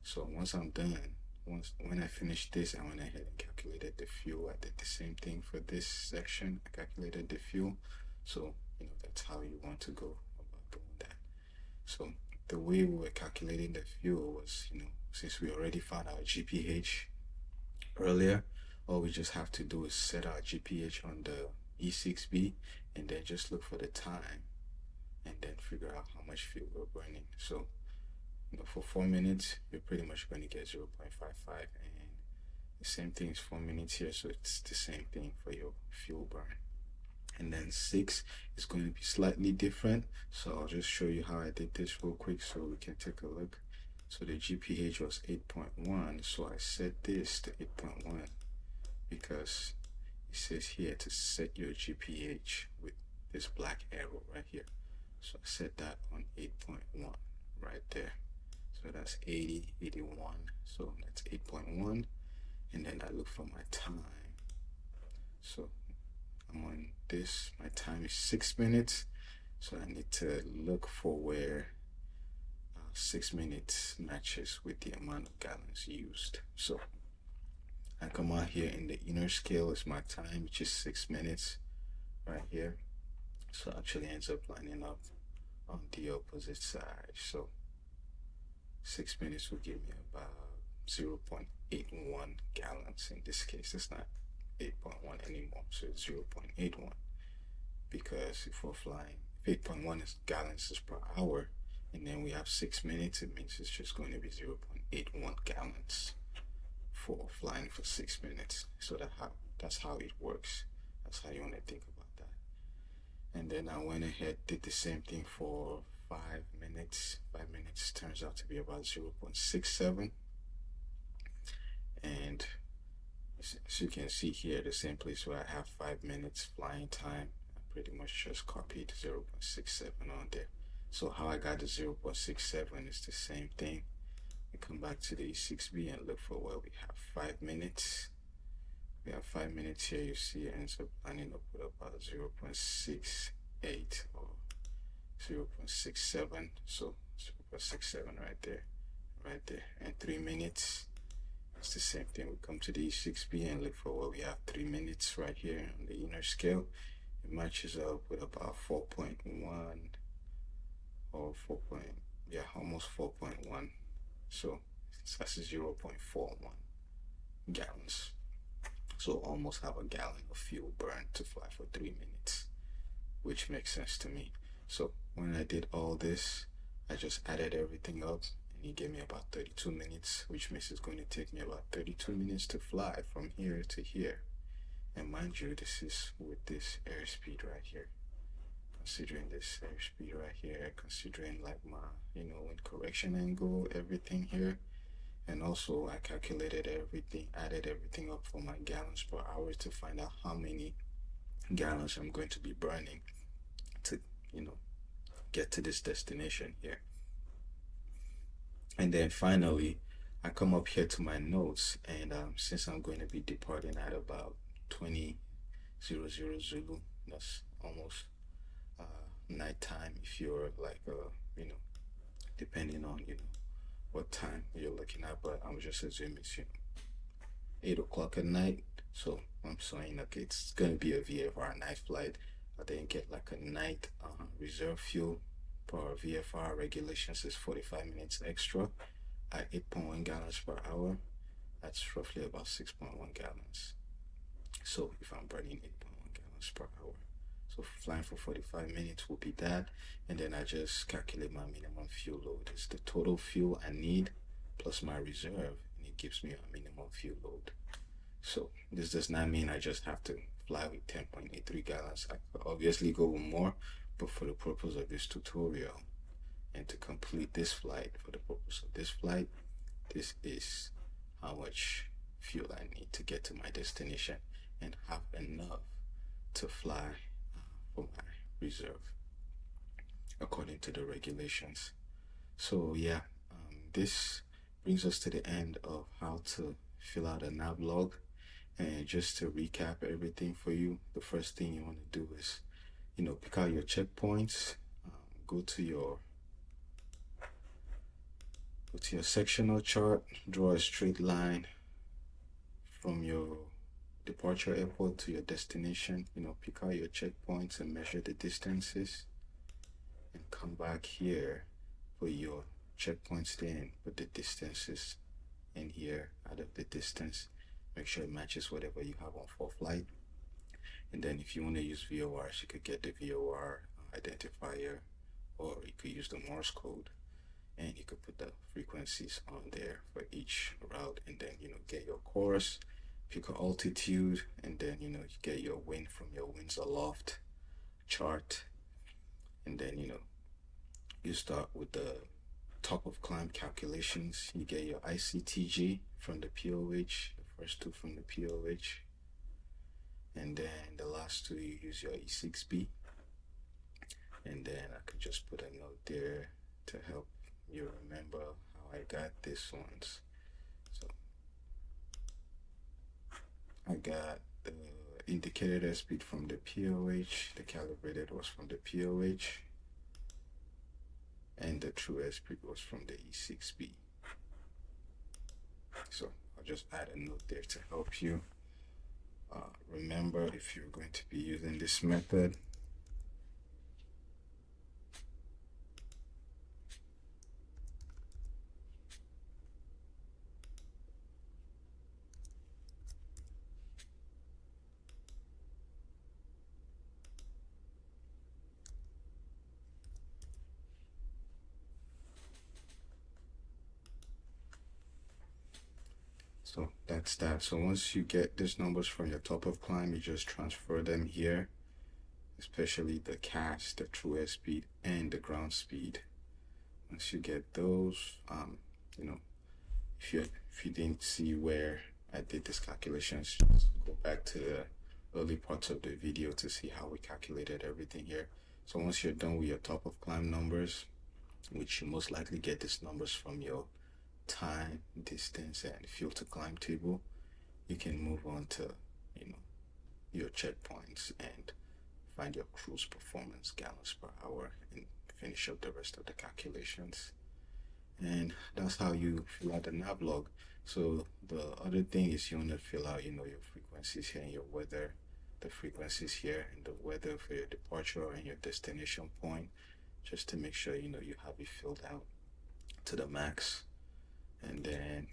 So once I'm done, when I finished this, I went ahead and calculated the fuel. I did the same thing for this section. I calculated the fuel. So you know, that's how you want to go about doing that. So the way we were calculating the fuel was, you know, since we already found our GPH earlier, all we just have to do is set our GPH on the 𝒔𝒑 and then just look for the time and then figure out how much fuel we're burning. So you know, for 4 minutes you're pretty much going to get 0.55, and the same thing is 4 minutes here, so it's the same thing for your fuel burn. And then 6 is going to be slightly different, so I'll just show you how I did this real quick so we can take a look. So the GPH was 8.1, so I set this to 8.1 because it says here to set your GPH with this black arrow right here. So I set that on 8.1 right there. So that's 80, 81, so that's 8.1. And then I look for my time. So I'm on this, my time is 6 minutes. So I need to look for where 6 minutes matches with the amount of gallons used. So I come out here in the inner scale is my time, which is 6 minutes right here. So it actually ends up lining up on the opposite side. So 6 minutes will give me about 0.81 gallons. In this case, it's not 8.1 anymore, so it's 0.81, because if we're flying, if 8.1 is gallons is per hour, and then we have 6 minutes, it means it's just going to be 0.81 gallons for flying for 6 minutes. So that's how it works. That's how you want to think about that. And then I went ahead, did the same thing for 5 minutes. 5 minutes turns out to be about 0.67. And as you can see here, the same place where I have 5 minutes flying time, I pretty much just copied 0.67 on there. So how I got the 0.67 is the same thing. We come back to the 𝒔𝒑 and look for where we have 5 minutes. We have 5 minutes here. You see it ends up lining up with about 0.68 or 0.67. So 0.67 right there, right there. And 3 minutes It's the same thing. We come to the 𝒔𝒑 and look for what we have 3 minutes right here on the inner scale. It matches up with about 4.1 or 4. Yeah, almost 4.1. So that's 0.41 gallons. So almost have a gallon of fuel burned to fly for 3 minutes, which makes sense to me. So when I did all this, I just added everything up and it gave me about 32 minutes, which means it's going to take me about 32 minutes to fly from here to here. And mind you, this is with this airspeed right here. Considering this airspeed right here, considering like my, wind correction angle, everything here. And also I calculated everything, added everything up for my gallons per hour to find out how many gallons I'm going to be burning to, get to this destination here. And then finally, I come up here to my notes, and since I'm going to be departing at about 20:00 Zulu, that's almost nighttime if you're like depending on what time you're looking at, but I'm just assuming it's 8 o'clock at night. So I'm saying, okay, it's gonna be a VFR night flight. I didn't get like a night reserve fuel. Per VFR regulations is 45 minutes extra at 8.1 gallons per hour. That's roughly about 6.1 gallons. So if I'm burning 8.1 gallons per hour, so flying for 45 minutes will be that, and then I just calculate my minimum fuel load. It's the total fuel I need plus my reserve, and it gives me a minimum fuel load. So this does not mean I just have to fly with 10.83 gallons. I could obviously go with more, but for the purpose of this tutorial and to complete this flight, for the purpose of this flight, this is how much fuel I need to get to my destination and have enough to fly for my reserve according to the regulations. So yeah, this brings us to the end of how to fill out a Navlog. And just to recap everything for you, the first thing you want to do is pick out your checkpoints, go to your sectional chart, draw a straight line from your departure airport to your destination. Pick out your checkpoints and measure the distances, and come back here for your checkpoints. Then put the distances in here. Out of the distance, make sure it matches whatever you have on for flight. And then if you want to use VORs, you could get the VOR identifier, or you could use the Morse code, and you could put the frequencies on there for each route, and then get your course, pick an altitude, and then you get your wind from your winds aloft chart. And then you start with the top of climb calculations. You get your ICTG from the POH, the first two from the POH, and then the last two you use your 𝒔𝒑. And then I could just put a note there to help you remember how I got this ones. So I got the indicated airspeed from the POH, the calibrated was from the POH, and the true airspeed was from the 𝒔𝒑. So I'll just add a note there to help you remember if you're going to be using this method. So that's that. So once you get these numbers from your top of climb, you just transfer them here, especially the CAS, the true airspeed, and the ground speed. Once you get those, if you didn't see where I did this calculations, just go back to the early parts of the video to see how we calculated everything here. So once you're done with your top of climb numbers, which you most likely get these numbers from your time, distance, and fuel to climb table, you can move on to your checkpoints and find your cruise performance gallons per hour and finish up the rest of the calculations. And that's how you fill out the Navlog. So the other thing is you want to fill out, your frequencies here and your weather, the frequencies here and the weather for your departure and your destination point, just to make sure, you have it filled out to the max. And then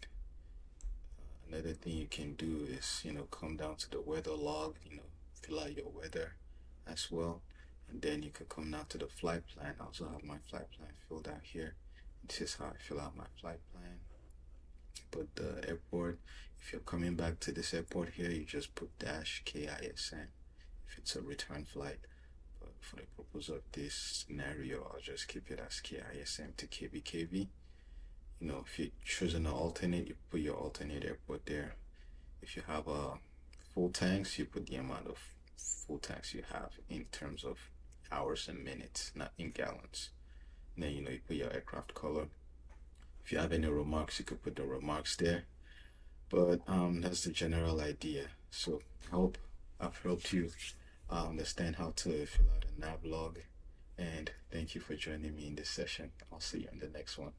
another thing you can do is, come down to the weather log, fill out your weather as well. And then you can come down to the flight plan. I also have my flight plan filled out here. This is how I fill out my flight plan. Put the airport. If you're coming back to this airport here, you just put -KISM if it's a return flight. But for the purpose of this scenario, I'll just keep it as KISM to 𝒏𝒂𝒃. If you're choosing an alternate, you put your alternate airport there. If you have full tanks, you put the amount of full tanks you have in terms of hours and minutes, not in gallons. And then, you put your aircraft color. If you have any remarks, you could put the remarks there. But that's the general idea. So I hope I've helped you understand how to fill out a Navlog. And thank you for joining me in this session. I'll see you in the next one.